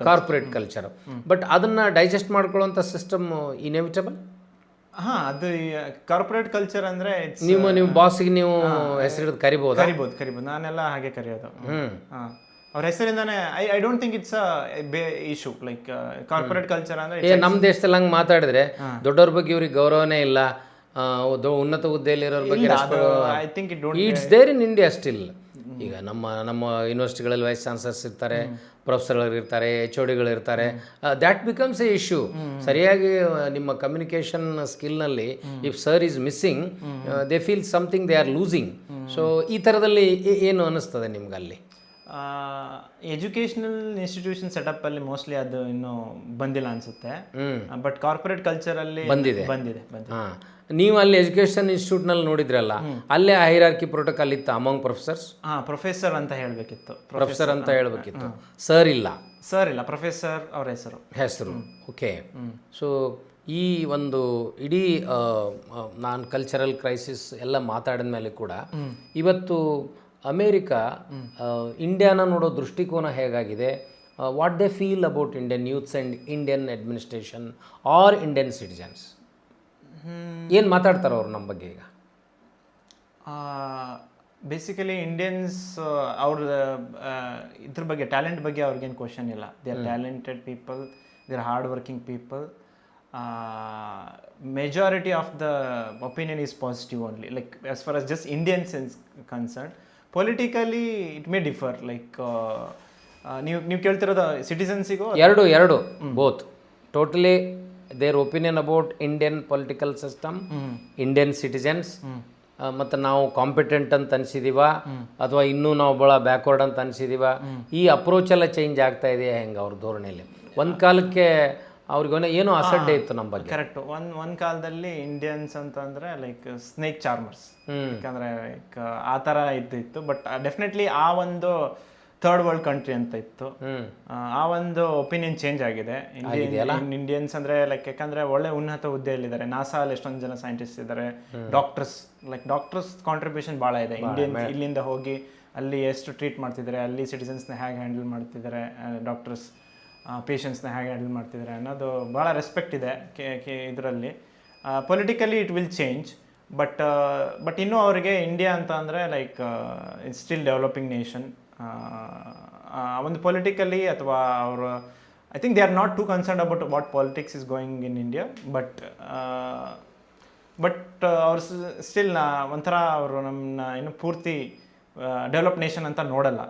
corporate culture. But ಅದನ್ನು ಡೈಜೆಸ್ಟ್ ಮಾಡ್ಕೊಳ್ಳೋಂಥ ಸಿಸ್ಟಮ್ ಇನ್ಎವಿಟಬಲ್. ಅದು ಕಾರ್ಪೊರೇಟ್ ಕಲ್ಚರ್ ಅಂದರೆ ನೀವು ಬಾಸಿಗೆ ನೀವು ಹೆಸರು ಕರಿಬೋದು. ನಾನೆಲ್ಲ ಹಾಗೆ ಕರೆಯೋದು. ಅವ್ರ ಹೆಸರಿಂದಾನೆ I don't think it's issue. Like corporate culture ಅಂದರೆ ನಮ್ಮ ದೇಶದಲ್ಲಿ ಹಂಗೆ ಮಾತಾಡಿದ್ರೆ ದೊಡ್ಡವ್ರ ಬಗ್ಗೆ ಇವ್ರಿಗೆ ಗೌರವನೇ ಇಲ್ಲ, ಉನ್ನತ ಹುದ್ದೆಯಲ್ಲಿರೋರ ಬಗ್ಗೆ I think it's there in India still. ಈಗ ನಮ್ಮ ಯೂನಿವರ್ಸಿಟಿಗಳಲ್ಲಿ ವೈಸ್ ಚಾನ್ಸಲರ್ಸ್ ಇರ್ತಾರೆ, ಪ್ರೊಫೆಸರ್ಗಳಿರ್ತಾರೆ, HODಗಳಿರ್ತಾರೆ. That becomes a issue. ಸರಿಯಾಗಿ ನಿಮ್ಮ ಕಮ್ಯುನಿಕೇಷನ್ ಸ್ಕಿಲ್ನಲ್ಲಿ if sir is missing, they feel something they are losing. So ಈ ಥರದಲ್ಲಿ ಏನು ಅನ್ನಿಸ್ತದೆ ನಿಮ್ಗಲ್ಲಿ? ಎಜುಕೇಷನಲ್ ಇನ್ಸ್ಟಿಟ್ಯೂಷನ್ ಸೆಟಪ್ ಅಲ್ಲಿ ಮೋಸ್ಟ್ಲಿ ಅದು ಇನ್ನೂ ಬಂದಿಲ್ಲ ಅನ್ಸುತ್ತೆ. ಬಟ್ ಕಾರ್ಪೊರೇಟ್ ಕಲ್ಚರಲ್ಲಿ ಬಂದಿದೆ. ನೀವು ಅಲ್ಲಿ ಎಜುಕೇಷನ್ ಇನ್ಸ್ಟಿಟ್ಯೂಟ್ನಲ್ಲಿ ನೋಡಿದ್ರಲ್ಲ, ಅಲ್ಲೇ ಹೈರಾರ್ಕಿ ಪ್ರೋಟೋಕಾಲ್ ಇತ್ತು ಅಮಾಂಗ್ ಪ್ರೊಫೆಸರ್ಸ್? ಪ್ರೊಫೆಸರ್ ಅಂತ ಹೇಳಬೇಕಿತ್ತು. ಪ್ರೊಫೆಸರ್ ಅಂತ ಹೇಳಬೇಕಿತ್ತು. ಸರ್ ಇಲ್ಲ, ಪ್ರೊಫೆಸರ್ ಅವ್ರ ಹೆಸರು. ಓಕೆ. ಸೊ ಈ ಒಂದು ಇಡೀ ನಾನ್ ಕಲ್ಚರಲ್ ಕ್ರೈಸಿಸ್ ಎಲ್ಲ ಮಾತಾಡಿದ ಮೇಲೆ ಕೂಡ ಇವತ್ತು ಅಮೇರಿಕಾ ಇಂಡಿಯಾನ ನೋಡೋ ದೃಷ್ಟಿಕೋನ ಹೇಗಾಗಿದೆ? What they feel about Indian youths and Indian administration or Indian citizens? ಏನು ಮಾತಾಡ್ತಾರೆ ಅವ್ರು ನಮ್ಮ ಬಗ್ಗೆ ಈಗ? ಬೇಸಿಕಲಿ ಇಂಡಿಯನ್ಸ್ ಅವ್ರ ಇದ್ರ ಬಗ್ಗೆ, ಟ್ಯಾಲೆಂಟ್ ಬಗ್ಗೆ ಅವ್ರಿಗೇನು ಕ್ವಶನ್ ಇಲ್ಲ. They are talented people, they are hard working people. Majority of the opinion is positive only, like as far as just Indians is concerned. Politically it may differ, like ನೀವು ಕೇಳ್ತಿರೋದು ಸಿಟಿಸನ್ಸಿಗೂ ಎರಡು both totally there opinion about Indian political system, Indian citizens, ಮತ್ತು ನಾವು ಕಾಂಪಿಟೆಂಟ್ ಅಂತ ಅನ್ಸಿದೀವ ಅಥವಾ ಇನ್ನೂ ನಾವು ಭಾಳ ಬ್ಯಾಕ್ವರ್ಡ್ ಅಂತ ಅನ್ಸಿದೀವ? ಈ ಅಪ್ರೋಚ್ ಎಲ್ಲ ಚೇಂಜ್ ಆಗ್ತಾ ಇದೆಯಾ ಹೆಂಗೆ ಅವ್ರ ಧೋರಣೆಯಲ್ಲಿ? ಒಂದು ಕಾಲಕ್ಕೆ ಅವ್ರಿಗೇನೋ ಏನೋ ಅಸಡ್ಡೆ ಇತ್ತು ನಮ್ಮ ಬಗ್ಗೆ. ಕರೆಕ್ಟ್. ಒಂದು ಕಾಲದಲ್ಲಿ ಇಂಡಿಯನ್ಸ್ ಅಂತಂದರೆ ಲೈಕ್ ಸ್ನೇಕ್ ಚಾರ್ಮರ್ಸ್, ಯಾಕಂದರೆ ಲೈಕ್ ಆ ಥರ ಇತ್ತು. ಬಟ್ ಡೆಫಿನೆಟ್ಲಿ ಆ ಒಂದು ಥರ್ಡ್ ವರ್ಲ್ಡ್ ಕಂಟ್ರಿ ಅಂತ ಇತ್ತು. ಆ ಒಂದು ಒಪಿನಿಯನ್ ಚೇಂಜ್ ಆಗಿದೆ. ಇಂಡಿಯನ್ಸ್ ಅಂದರೆ ಲೈಕ್ ಯಾಕಂದರೆ ಒಳ್ಳೆ ಉನ್ನತ ಹುದ್ದೆಯಲ್ಲಿದ್ದಾರೆ. ನಾಸಾ ಅಲ್ಲಿ ಎಷ್ಟೊಂದು ಜನ ಸೈಂಟಿಸ್ಟ್ ಇದ್ದಾರೆ. ಡಾಕ್ಟರ್ಸ್ ಕಾಂಟ್ರಿಬ್ಯೂಷನ್ ಭಾಳ ಇದೆ. ಇಲ್ಲಿಂದ ಹೋಗಿ ಅಲ್ಲಿ ಎಷ್ಟು ಟ್ರೀಟ್ ಮಾಡ್ತಿದ್ದಾರೆ, ಅಲ್ಲಿ ಸಿಟಿಸನ್ಸ್ನ ಹೇಗೆ ಹ್ಯಾಂಡಲ್ ಮಾಡ್ತಿದ್ದಾರೆ, ಡಾಕ್ಟರ್ಸ್ ಪೇಷಂಟ್ಸ್ನ ಹೇಗೆ ಹ್ಯಾಂಡಲ್ ಮಾಡ್ತಿದ್ದಾರೆ ಅನ್ನೋದು ಭಾಳ ರೆಸ್ಪೆಕ್ಟ್ ಇದೆ ಇದರಲ್ಲಿ. Politically it will change, but ಇನ್ನೂ ಅವರಿಗೆ ಇಂಡಿಯಾ ಅಂತ ಅಂದರೆ like it's still developing nation. ಒಂದು ಪೊಲಿಟಿಕಲಿ ಅಥವಾ ಅವರು I think they are not to concern about what politics is going in India. But ಅವ್ರು ಸ್ಟಿಲ್ ಒಂಥರ ಅವರು ನಮ್ಮನ್ನ ಇನ್ನು ಪೂರ್ತಿ ಡೆವಲಪ್ ನೇಷನ್ ಅಂತ ನೋಡಿಲ್ಲ.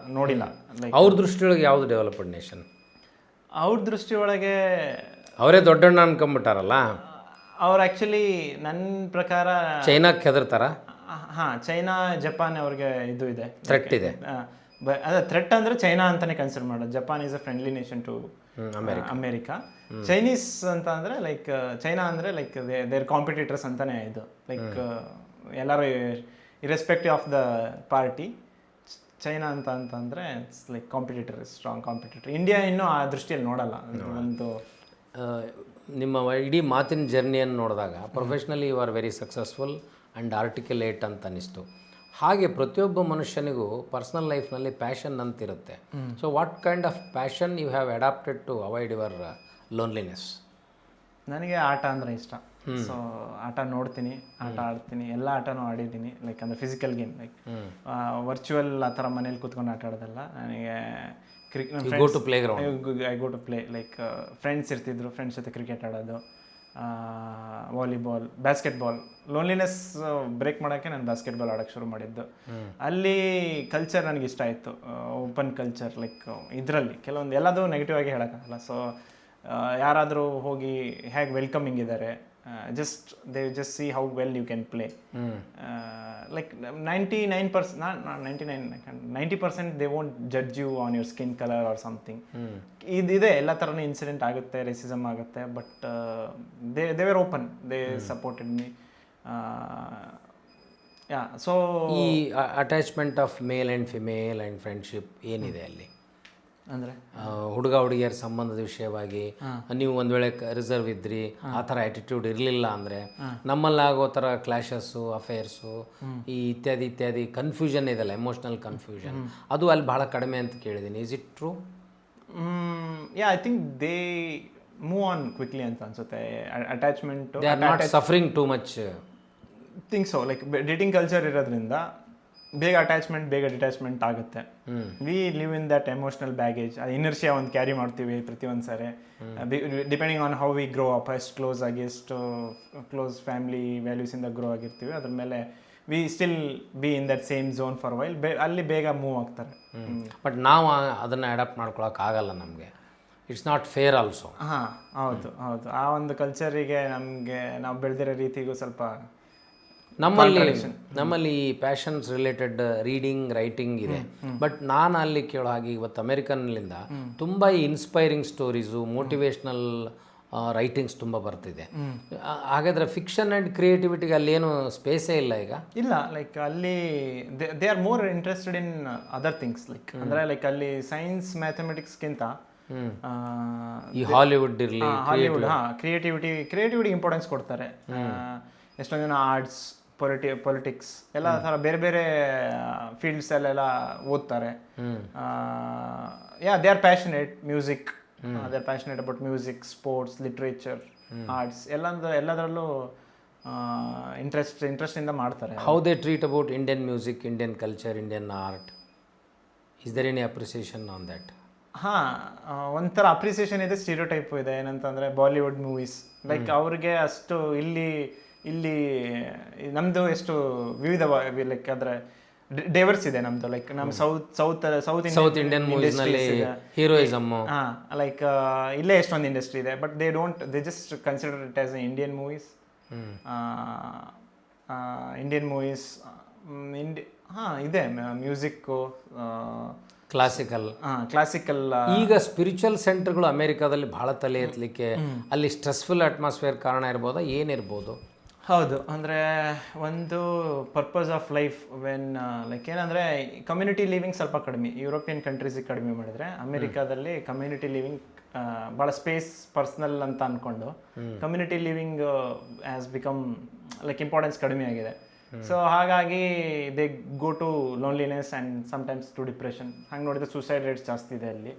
ಲೈಕ್ ಅವ್ರ ದೃಷ್ಟಿಯೊಳಗೆ ಯಾವುದು ಡೆವಲಪ್ಡ್ ನೇಷನ್? ಅವ್ರ ದೃಷ್ಟಿಯೊಳಗೆ ಅವರೇ ದೊಡ್ಡಣ್ಣ ಅನ್ಕೊಂಬಿಟ್ಟಾರಲ್ಲ ಅವ್ರು. ಆ್ಯಕ್ಚುಲಿ ನನ್ನ ಪ್ರಕಾರ ಚೈನಾಕ್ಕೆ ಹೆದರ್ತಾರ. ಹಾಂ, ಚೈನಾ ಜಪಾನ್ ಅವ್ರಿಗೆ ಇದು ಇದೆ, ಥ್ರೆಟ್ ಇದೆ. ಅದೇ ಥ್ರೆಟ್ ಅಂದರೆ ಚೈನಾ ಅಂತಲೇ ಕನ್ಸಿಡರ್ ಮಾಡೋದು. Japan is a friendly nation to America. Chinese ಅಂತ ಅಂದರೆ ಲೈಕ್ ಚೈನಾ ಅಂದರೆ ಲೈಕ್ ದೇರ್ ಕಾಂಪಿಟೇಟರ್ಸ್ ಅಂತಲೇ ಇದು. ಲೈಕ್ ಎಲ್ಲರೂ irrespective of the party, China ಅಂತಂದರೆ it's like competitor, strong competitor. India ಇನ್ನೂ ಆ ದೃಷ್ಟಿಯಲ್ಲಿ ನೋಡಲ್ಲ. ಒಂದು ನಿಮ್ಮ ಇಡೀ ಮಾತಿನ ಜರ್ನಿಯನ್ನು ನೋಡಿದಾಗ professionally you are very successful and articulate ಅಂತ ಅನ್ನಿಸ್ತು. ಹಾಗೆ ಪ್ರತಿಯೊಬ್ಬ ಮನುಷ್ಯನಿಗೂ ಪರ್ಸ್ನಲ್ ಲೈಫ್ನಲ್ಲಿ ಪ್ಯಾಷನ್ ಅಂತಿರುತ್ತೆ. So what kind of passion you have adapted to avoid your loneliness? ನನಗೆ ಆಟ ಅಂದರೆ ಇಷ್ಟ. ಸೊ ಆಟ ನೋಡ್ತೀನಿ, ಆಟ ಆಡ್ತೀನಿ, ಎಲ್ಲ ಆಟನೂ ಆಡಿದ್ದೀನಿ. ಲೈಕ್ ಅಂದರೆ ಫಿಸಿಕಲ್ ಗೇಮ್, ಲೈಕ್ ವರ್ಚುವಲ್ ಆ ಥರ ಮನೇಲಿ ಕೂತ್ಕೊಂಡು ಆಟ ಆಡೋದಲ್ಲ. ನನಗೆ go to play ground, I go to play. Like friends ಇರ್ತಿದ್ರು, ಫ್ರೆಂಡ್ಸ್ ಜೊತೆ ಕ್ರಿಕೆಟ್ ಆಡೋದು, ವಾಲಿಬಾಲ್, ಬಾಸ್ಕೆಟ್ಬಾಲ್. ಲೋನ್ಲಿನೆಸ್ ಬ್ರೇಕ್ ಮಾಡೋಕ್ಕೆ ನಾನು ಬಾಸ್ಕೆಟ್ಬಾಲ್ ಆಡೋಕ್ಕೆ ಶುರು ಮಾಡಿದ್ದು. ಅಲ್ಲಿ ಕಲ್ಚರ್ ನನಗೆ ಇಷ್ಟ ಆಯಿತು, ಓಪನ್ ಕಲ್ಚರ್. ಲೈಕ್ ಇದರಲ್ಲಿ ಕೆಲವೊಂದು ಎಲ್ಲದೂ ನೆಗೆಟಿವ್ ಆಗಿ ಹೇಳೋಕ್ಕಾಗಲ್ಲ. ಸೊ ಯಾರಾದರೂ ಹೋಗಿ ಹೇಗೆ ವೆಲ್ಕಮಿಂಗ್ ಇದ್ದಾರೆ, they just see how well you can play. Like 90% they won't judge you on your skin color or something. ಇದೆ ಎಲ್ಲ ಥರನೂ ಇನ್ಸಿಡೆಂಟ್ ಆಗುತ್ತೆ, ರೇಸಿಸಮ್ ಆಗುತ್ತೆ, but they were open, they supported me. So ಈ attachment of male and female and friendship ಏನಿದೆ ಅಲ್ಲಿ ಅಂದರೆ ಹುಡುಗ ಹುಡುಗಿಯರ ಸಂಬಂಧದ ವಿಷಯವಾಗಿ ನೀವು ಒಂದು ವೇಳೆ ರಿಸರ್ವ್ ಇದ್ರಿ, ಆ ಥರ ಆ್ಯಟಿಟ್ಯೂಡ್ ಇರಲಿಲ್ಲ ಅಂದರೆ ನಮ್ಮಲ್ಲಿ ಆಗೋ ಥರ ಕ್ಲಾಶಸ್ಸು, ಅಫೇರ್ಸು, ಈ ಇತ್ಯಾದಿ ಕನ್ಫ್ಯೂಷನ್ ಇದೆಲ್ಲ, ಎಮೋಷ್ನಲ್ ಕನ್ಫ್ಯೂಷನ್, ಅದು ಅಲ್ಲಿ ಭಾಳ ಕಡಿಮೆ ಅಂತ ಕೇಳಿದ್ದೀನಿ. Is it true? I think they move on quickly ಅಂತ ಅನ್ಸುತ್ತೆ. Attachment, they are not suffering too much. Think so. Like dating culture ಇರೋದ್ರಿಂದ ಬೇಗ ಅಟ್ಯಾಚ್ಮೆಂಟ್, ಬೇಗ ಡಿಟ್ಯಾಚ್ಮೆಂಟ್ ಆಗುತ್ತೆ. We live in that emotional baggage. ಅದು ಇನರ್ಷಿಯಾ ಒಂದು ಕ್ಯಾರಿ ಮಾಡ್ತೀವಿ ಪ್ರತಿಯೊಂದು ಸಾರಿ, depending on how we grow up, ಎಷ್ಟು ಕ್ಲೋಸ್ ಆಗಿ, ಎಷ್ಟು ಕ್ಲೋಸ್ ಫ್ಯಾಮಿಲಿ ವ್ಯಾಲ್ಯೂಸಿಂದ ಗ್ರೋ ಆಗಿರ್ತೀವಿ, ಅದ್ರ ಮೇಲೆ we still be in that same zone for while. ಅಲ್ಲಿ ಬೇಗ ಮೂವ್ ಆಗ್ತಾರೆ. ಬಟ್ ನಾವು ಅದನ್ನು ಅಡಾಪ್ಟ್ ಮಾಡ್ಕೊಳಕ್ಕಾಗಲ್ಲ, ನಮಗೆ ಇಟ್ಸ್ ನಾಟ್ ಫೇರ್ ಆಲ್ಸೋ. ಹಾಂ, ಹೌದು. ಆ ಒಂದು ಕಲ್ಚರಿಗೆ ನಮಗೆ ನಾವು ಬೆಳೆದಿರೋ ರೀತಿಗೂ ಸ್ವಲ್ಪ ನಮ್ಮಲ್ಲಿ ಪ್ಯಾಷನ್ಸ್ ರಿಲೇಟೆಡ್ ರೀಡಿಂಗ್, ರೈಟಿಂಗ್ ಇದೆ. ಬಟ್ ನಾನು ಅಲ್ಲಿ ಕೇಳೋ ಹಾಗೆ ಇವತ್ತು ಅಮೆರಿಕನ್ನಿಂದ ತುಂಬ ಇನ್ಸ್ಪೈರಿಂಗ್ ಸ್ಟೋರೀಸು, ಮೋಟಿವೇಶ್ನಲ್ ರೈಟಿಂಗ್ಸ್ ತುಂಬ ಬರ್ತಿದೆ. ಹಾಗಾದರೆ ಫಿಕ್ಷನ್ ಆ್ಯಂಡ್ ಕ್ರಿಯೇಟಿವಿಟಿಗೆ ಅಲ್ಲಿ ಏನು ಸ್ಪೇಸೇ ಇಲ್ಲ ಈಗ? ಇಲ್ಲ, ಲೈಕ್ ಅಲ್ಲಿ they are more interested in other things. Like ಅಂದರೆ ಲೈಕ್ ಅಲ್ಲಿ ಸೈನ್ಸ್, ಮ್ಯಾಥಮೆಟಿಕ್ಸ್ಗಿಂತ ಈ ಹಾಲಿವುಡ್ ಇರಲಿ, ಕ್ರಿಯೇಟಿವಿಟಿ ಇಂಪಾರ್ಟೆನ್ಸ್ ಕೊಡ್ತಾರೆ. ಎಷ್ಟೊಂದು ಜನ ಆರ್ಟ್ಸ್, ಪೊಲಿಟಿಕ್ಸ್ ಎಲ್ಲ ಥರ ಬೇರೆ ಬೇರೆ ಫೀಲ್ಡ್ಸಲ್ಲೆಲ್ಲ ಓದ್ತಾರೆ. They are passionate. Music, they are passionate about music, sports, literature, arts ಎಲ್ಲದರಲ್ಲೂ ಇಂಟ್ರೆಸ್ಟಿಂದ ಮಾಡ್ತಾರೆ. How they treat about Indian music, Indian culture, Indian art? Is there any appreciation on that? ಹಾಂ, ಒಂಥರ ಅಪ್ರಿಸಿಯೇಷನ್ ಇದೆ, ಸ್ಟೀರಿಯೋಟೈಪು ಇದೆ. ಏನಂತಂದರೆ ಬಾಲಿವುಡ್ ಮೂವೀಸ್, ಲೈಕ್ ಅವ್ರಿಗೆ ಅಷ್ಟು ಇಲ್ಲಿ ನಮ್ಮದು ಎಷ್ಟು ವಿವಿಧ, ಲೈಕ್ ಅಂದರೆ ಡೈವರ್ಸ್ ಇದೆ ನಮ್ಮದು. ಲೈಕ್ ನಮ್ಮ ಸೌತ್ ಇಂಡಿಯನ್ ಮೂವೀಸ್ನಲ್ಲಿ ಹೀರೋಯಿಸಮ್, ಹಾಂ, ಲೈಕ್ ಇಲ್ಲೇ ಎಷ್ಟೊಂದು ಇಂಡಸ್ಟ್ರಿ ಇದೆ, but they just consider it as Indian movies. ಹಾಂ, ಇದೆ ಮ್ಯೂಸಿಕ್ಕು, ಕ್ಲಾಸಿಕಲ್. ಈಗ ಸ್ಪಿರಿಚುವಲ್ ಸೆಂಟರ್ಗಳು ಅಮೆರಿಕಾದಲ್ಲಿ ಭಾಳ ತಲೆ ಎತ್ತಲಿಕ್ಕೆ, ಅಲ್ಲಿ ಸ್ಟ್ರೆಸ್ಫುಲ್ ಅಟ್ಮಾಸ್ಫಿಯರ್ ಕಾರಣ ಇರ್ಬೋದಾ, ಏನಿರ್ಬೋದು? ಹೌದು, ಅಂದರೆ ಒಂದು purpose of life when like ಏನಂದರೆ ಕಮ್ಯುನಿಟಿ ಲಿವಿಂಗ್ ಸ್ವಲ್ಪ ಕಡಿಮೆ. ಯುರೋಪಿಯನ್ ಕಂಟ್ರೀಸಿಗೆ ಕಡಿಮೆ ಮಾಡಿದರೆ ಅಮೆರಿಕಾದಲ್ಲಿ ಕಮ್ಯುನಿಟಿ ಲಿವಿಂಗ್ ಭಾಳ ಸ್ಪೇಸ್, ಪರ್ಸ್ನಲ್ ಅಂತ ಅಂದ್ಕೊಂಡು community living has become like importance ಕಡಿಮೆ ಆಗಿದೆ. ಸೊ ಹಾಗಾಗಿ they go to loneliness and sometimes to depression. ಹಂಗೆ ನೋಡಿದ್ರೆ ಸೂಸೈಡ್ ರೇಟ್ಸ್ ಜಾಸ್ತಿ ಇದೆ ಅಲ್ಲಿ.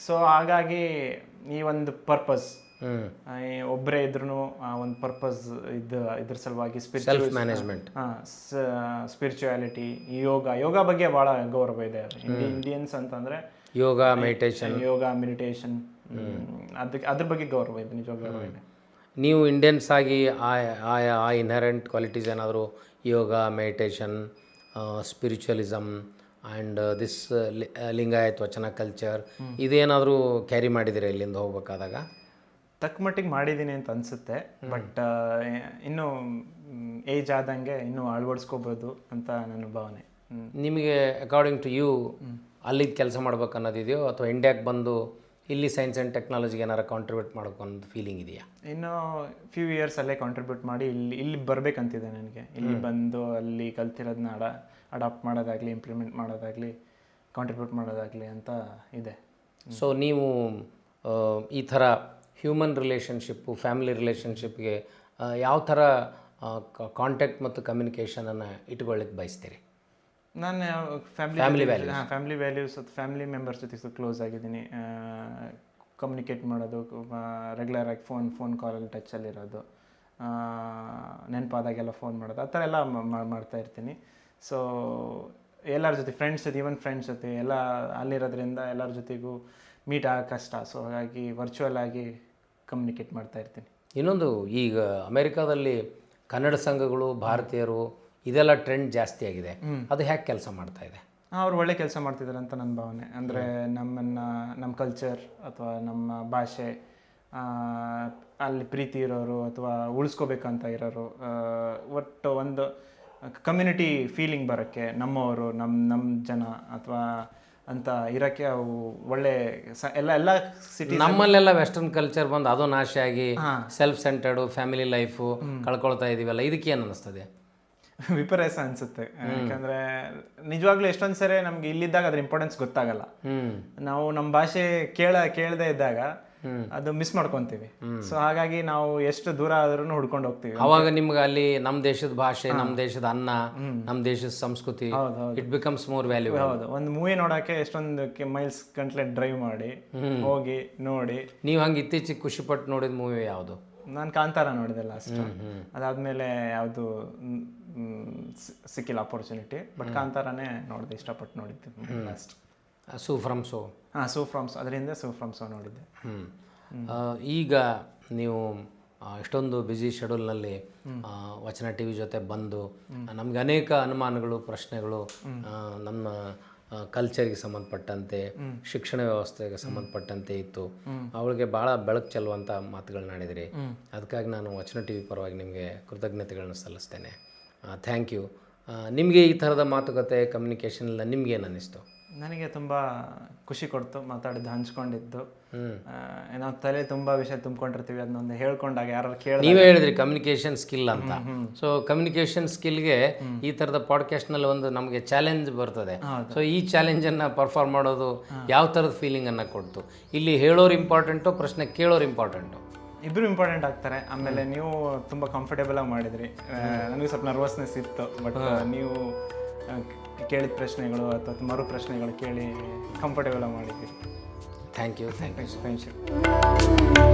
ಸೊ ಹಾಗಾಗಿ ಈ ಒಂದು ಪರ್ಪಸ್, ಒಬ್ಬರೇ ಇದ್ರೂ ಒಂದು ಪರ್ಪಸ್ ಇದ್ರ ಸಲುವಾಗಿ ಸ್ಪಿರಿಚುವಾಲಿಟಿ, ಯೋಗ ಬಗ್ಗೆ ಭಾಳ ಗೌರವ ಇದೆ. ಇಂಡಿಯನ್ಸ್ ಅಂತಂದರೆ ಯೋಗ, ಮೆಡಿಟೇಷನ್ ಅದ್ರ ಬಗ್ಗೆ ಗೌರವ ಇದೆ, ನಿಜ ಗೌರವ ಇದೆ. ನೀವು ಇಂಡಿಯನ್ಸ್ ಆಗಿ ಆ ಇನ್ಹರೆಂಟ್ ಕ್ವಾಲಿಟೀಸ್ ಏನಾದರೂ ಯೋಗ, meditation, spiritualism and this Lingayat ವಚನ ಕಲ್ಚರ್ ಇದೇನಾದರೂ ಕ್ಯಾರಿ ಮಾಡಿದ್ದೀರಾ ಇಲ್ಲಿಂದ ಹೋಗ್ಬೇಕಾದಾಗ? ತಕ್ಕ ಮಟ್ಟಿಗೆ ಮಾಡಿದ್ದೀನಿ ಅಂತ ಅನಿಸುತ್ತೆ. ಬಟ್ ಇನ್ನೂ ಏಜ್ ಆದಂಗೆ ಇನ್ನೂ ಅಳವಡಿಸ್ಕೋಬೋದು ಅಂತ ನನ್ನ ಭಾವನೆ. ನಿಮಗೆ ಅಕಾರ್ಡಿಂಗ್ ಟು ಯು ಅಲ್ಲಿದ್ದು ಕೆಲಸ ಮಾಡ್ಬೇಕು ಅನ್ನೋದಿದೆಯೋ ಅಥವಾ ಇಂಡಿಯಾಕ್ಕೆ ಬಂದು ಇಲ್ಲಿ ಸೈನ್ಸ್ ಆ್ಯಂಡ್ ಟೆಕ್ನಾಲಜಿಗೆ ಏನಾರು ಕಾಂಟ್ರಿಬ್ಯೂಟ್ ಮಾಡ್ಬೇಕು ಅನ್ನೋದು ಫೀಲಿಂಗ್ ಇದೆಯಾ? ಇನ್ನು ಫ್ಯೂ ಇಯರ್ಸ್ ಅಲ್ಲೇ ಕಾಂಟ್ರಿಬ್ಯೂಟ್ ಮಾಡಿ ಇಲ್ಲಿ ಬರಬೇಕಂತಿದೆ ನನಗೆ. ಇಲ್ಲಿ ಬಂದು ಅಲ್ಲಿ ಕಲ್ತಿರೋದನ್ನ ಅಡಾಪ್ಟ್ ಮಾಡೋದಾಗಲಿ, ಇಂಪ್ಲಿಮೆಂಟ್ ಮಾಡೋದಾಗಲಿ, ಕಾಂಟ್ರಿಬ್ಯೂಟ್ ಮಾಡೋದಾಗಲಿ ಅಂತ ಇದೆ. ಸೊ ನೀವು ಈ ಥರ ಹ್ಯೂಮನ್ ರಿಲೇಷನ್ಶಿಪ್ಪು, ಫ್ಯಾಮಿಲಿ ರಿಲೇಷನ್ಶಿಪ್ಗೆ ಯಾವ ಥರ ಕಾಂಟ್ಯಾಕ್ಟ್ ಮತ್ತು ಕಮ್ಯುನಿಕೇಷನನ್ನು ಇಟ್ಕೊಳ್ಳಿಕ್ಕೆ ಬಯಸ್ತೀರಿ? ನಾನು ಫ್ಯಾಮಿಲಿ ವ್ಯಾಲ್ಯೂಸ್ ಫ್ಯಾಮಿಲಿ ಮೆಂಬರ್ಸ್ ಜೊತೆ ಕ್ಲೋಸ್ ಆಗಿದ್ದೀನಿ. ಕಮ್ಯುನಿಕೇಟ್ ಮಾಡೋದು, ರೆಗ್ಯುಲರಾಗಿ ಫೋನ್ ಕಾಲಲ್ಲಿ ಟಚ್ಚಲ್ಲಿರೋದು, ನೆನಪಾದಾಗೆಲ್ಲ ಫೋನ್ ಮಾಡೋದು, ಆ ಥರ ಎಲ್ಲ ಮಾಡ್ತಾ ಇರ್ತೀನಿ. ಸೊ ಎಲ್ಲರ ಜೊತೆ ಈವನ್ ಫ್ರೆಂಡ್ಸ್ ಜೊತೆ ಎಲ್ಲ ಅಲ್ಲಿರೋದ್ರಿಂದ ಎಲ್ಲರ ಜೊತೆಗೂ ಮೀಟ್ ಆಗೋ ಕಷ್ಟ. ಸೊ ಹಾಗಾಗಿ ವರ್ಚುವಲ್ ಆಗಿ ಕಮ್ಯುನಿಕೇಟ್ ಮಾಡ್ತಾ ಇರ್ತೀನಿ. ಇನ್ನೊಂದು, ಈಗ ಅಮೆರಿಕಾದಲ್ಲಿ ಕನ್ನಡ ಸಂಘಗಳು, ಭಾರತೀಯರು ಇದೆಲ್ಲ ಟ್ರೆಂಡ್ ಜಾಸ್ತಿ ಆಗಿದೆ. ಅದು ಹೇಗೆ ಕೆಲಸ ಮಾಡ್ತಾ ಇದೆ? ಅವ್ರು ಒಳ್ಳೆ ಕೆಲಸ ಮಾಡ್ತಿದ್ದಾರೆ ಅಂತ ನನ್ನ ಭಾವನೆ. ಅಂದರೆ ನಮ್ಮ ಕಲ್ಚರ್ ಅಥವಾ ನಮ್ಮ ಭಾಷೆ ಅಲ್ಲಿ ಪ್ರೀತಿ ಇರೋರು ಅಥವಾ ಉಳಿಸ್ಕೋಬೇಕಂತ ಇರೋರು, ಒಟ್ಟು ಒಂದು ಕಮ್ಯುನಿಟಿ ಫೀಲಿಂಗ್ ಬರೋಕ್ಕೆ ನಮ್ಮವರು, ನಮ್ಮ ಜನ ಅಥವಾ ಅಂತ ಇರೋಕ್ಕೆ ಅವು ಒಳ್ಳೆ ಎಲ್ಲ ಸಿಟಿ. ನಮ್ಮಲ್ಲೆಲ್ಲ ವೆಸ್ಟರ್ನ್ ಕಲ್ಚರ್ ಬಂದು ಅದು ನಾಶ ಆಗಿ ಸೆಲ್ಫ್ ಸೆಂಟರ್ಡು ಫ್ಯಾಮಿಲಿ ಲೈಫು ಕಳ್ಕೊಳ್ತಾ ಇದೀವಲ್ಲ, ಇದಕ್ಕೆ ಏನು ಅನ್ನಿಸ್ತದೆ? ವಿಪರ್ಯಾಸ ಅನ್ಸುತ್ತೆ. ಯಾಕಂದ್ರೆ ನಿಜವಾಗ್ಲೂ ಎಷ್ಟೊಂದು ಸರಿ ನಮ್ಗೆ ಇಲ್ಲಿದ್ದಾಗ ಅದ್ರ ಇಂಪಾರ್ಟೆನ್ಸ್ ಗೊತ್ತಾಗಲ್ಲ. ನಾವು ನಮ್ಮ ಭಾಷೆ ಕೇಳದೇ ಇದ್ದಾಗ ಅದು ಮಿಸ್ ಮಾಡ್ಕೊಂತೀವಿ. ಸೊ ಹಾಗಾಗಿ ನಾವು ಎಷ್ಟು ದೂರ ಆದ್ರೂ ಹುಡ್ಕೊಂಡು ಹೋಗ್ತೀವಿ. ಅವಾಗ ನಿಮ್ಗೆ ಅಲ್ಲಿ ನಮ್ಮ ದೇಶದ ಭಾಷೆ, ನಮ್ಮ ದೇಶದ ಅನ್ನ, ನಮ್ಮ ದೇಶದ ಸಂಸ್ಕೃತಿ ಇಟ್ ಬಿಕಮ್ಸ್ ಮೋರ್ ವ್ಯಾಲ್ಯೂ. ಹೌದು, ಒಂದು ಮೂವಿ ನೋಡಕ್ಕೆ ಎಷ್ಟೊಂದು ಮೈಲ್ಸ್ ಗಂಟ್ಲೆ ಡ್ರೈವ್ ಮಾಡಿ ಹೋಗಿ ನೋಡಿ. ನೀವು ಹಂಗೆ ಇತ್ತೀಚೆಗೆ ಖುಷಿಪಟ್ಟು ನೋಡಿದ ಮೂವಿ ಯಾವುದು? ನಾನು ಕಾಂತಾರ ನೋಡಿದೆ ಲಾಸ್ಟ್. ಅದಾದ್ಮೇಲೆ ಯಾವುದು ಸಿಕ್ಕಿಲ್ಲ ಅಪರ್ಚುನಿಟಿ. ಬಟ್ ಕಾಂತಾರನೇ ನೋಡಿದೆ, ಇಷ್ಟಪಟ್ಟು ನೋಡಿದ್ದೆ last. Su from So. Su from So, ಅದರಿಂದ ಸೂ ಫ್ರಮ್ ಸೋ ನೋಡಿದ್ದೆ. ಈಗ ನೀವು ಇಷ್ಟೊಂದು ಬ್ಯುಸಿ ಶೆಡ್ಯೂಲ್ನಲ್ಲಿ ವಚನ ಟಿ ವಿ ಜೊತೆ ಬಂದು ನಮ್ಗೆ ಅನೇಕ ಅನುಮಾನಗಳು, ಪ್ರಶ್ನೆಗಳು ನಮ್ಮ ಕಲ್ಚರ್ಗೆ ಸಂಬಂಧಪಟ್ಟಂತೆ, ಶಿಕ್ಷಣ ವ್ಯವಸ್ಥೆಗೆ ಸಂಬಂಧಪಟ್ಟಂತೆ ಇತ್ತು. ಅವಳಿಗೆ ಭಾಳ ಬೆಳಕು ಚೆಲ್ಲುವಂಥ ಮಾತುಗಳನ್ನ ಆಡಿದ್ರಿ. ಅದಕ್ಕಾಗಿ ನಾನು ವಚನ ಟಿ ವಿ ಪರವಾಗಿ ನಿಮಗೆ ಕೃತಜ್ಞತೆಗಳನ್ನ ಸಲ್ಲಿಸ್ತೇನೆ. Thank you. ನಿಮಗೆ ಈ ಥರದ ಮಾತುಕತೆ, ಕಮ್ಯುನಿಕೇಷನ್ ಎಲ್ಲ ನಿಮ್ಗೇನು ಅನ್ನಿಸ್ತು? ನನಗೆ ತುಂಬ ಖುಷಿ ಕೊಡ್ತು ಮಾತಾಡಿದ್ದು, ಹಂಚ್ಕೊಂಡಿದ್ದು. ನಾವು ತಲೆ ತುಂಬ ವಿಷಯ ತುಂಬ್ಕೊಂಡಿರ್ತೀವಿ, ಅದನ್ನೊಂದು ಹೇಳ್ಕೊಂಡಾಗ ಯಾರು ನೀವೇ ಹೇಳಿದ್ರಿ ಕಮ್ಯುನಿಕೇಷನ್ ಸ್ಕಿಲ್ ಅಂತ. ಸೊ ಕಮ್ಯುನಿಕೇಷನ್ ಸ್ಕಿಲ್ಗೆ ಈ ಥರದ ಪಾಡ್ಕಾಸ್ಟ್ನಲ್ಲಿ ಒಂದು ನಮಗೆ ಚಾಲೆಂಜ್ ಬರ್ತದೆ. ಸೊ ಈ ಚಾಲೆಂಜನ್ನು ಪರ್ಫಾರ್ಮ್ ಮಾಡೋದು ಯಾವ ಥರದ ಫೀಲಿಂಗನ್ನು ಕೊಡ್ತು? ಇಲ್ಲಿ ಹೇಳೋರು ಇಂಪಾರ್ಟೆಂಟು, ಪ್ರಶ್ನೆ ಕೇಳೋರು ಇಂಪಾರ್ಟೆಂಟು? ಇಬ್ಬರು ಇಂಪಾರ್ಟೆಂಟ್ ಆಗ್ತಾರೆ. ಆಮೇಲೆ ನೀವು ತುಂಬ ಕಂಫರ್ಟೇಬಲ್ ಆಗಿ ಮಾಡಿದ್ರಿ. ನನಗೆ ಸ್ವಲ್ಪ ನರ್ವಸ್ನೆಸ್ ಇತ್ತು, ಬಟ್ ನೀವು ಕೇಳಿದ ಪ್ರಶ್ನೆಗಳು ಅಥವಾ ಮರು ಪ್ರಶ್ನೆಗಳು ಕೇಳಿ ಕಂಫರ್ಟೇಬಲ್ ಆಗಿ ಮಾಡಿದ್ದೀರಿ. Thank you. Thank you.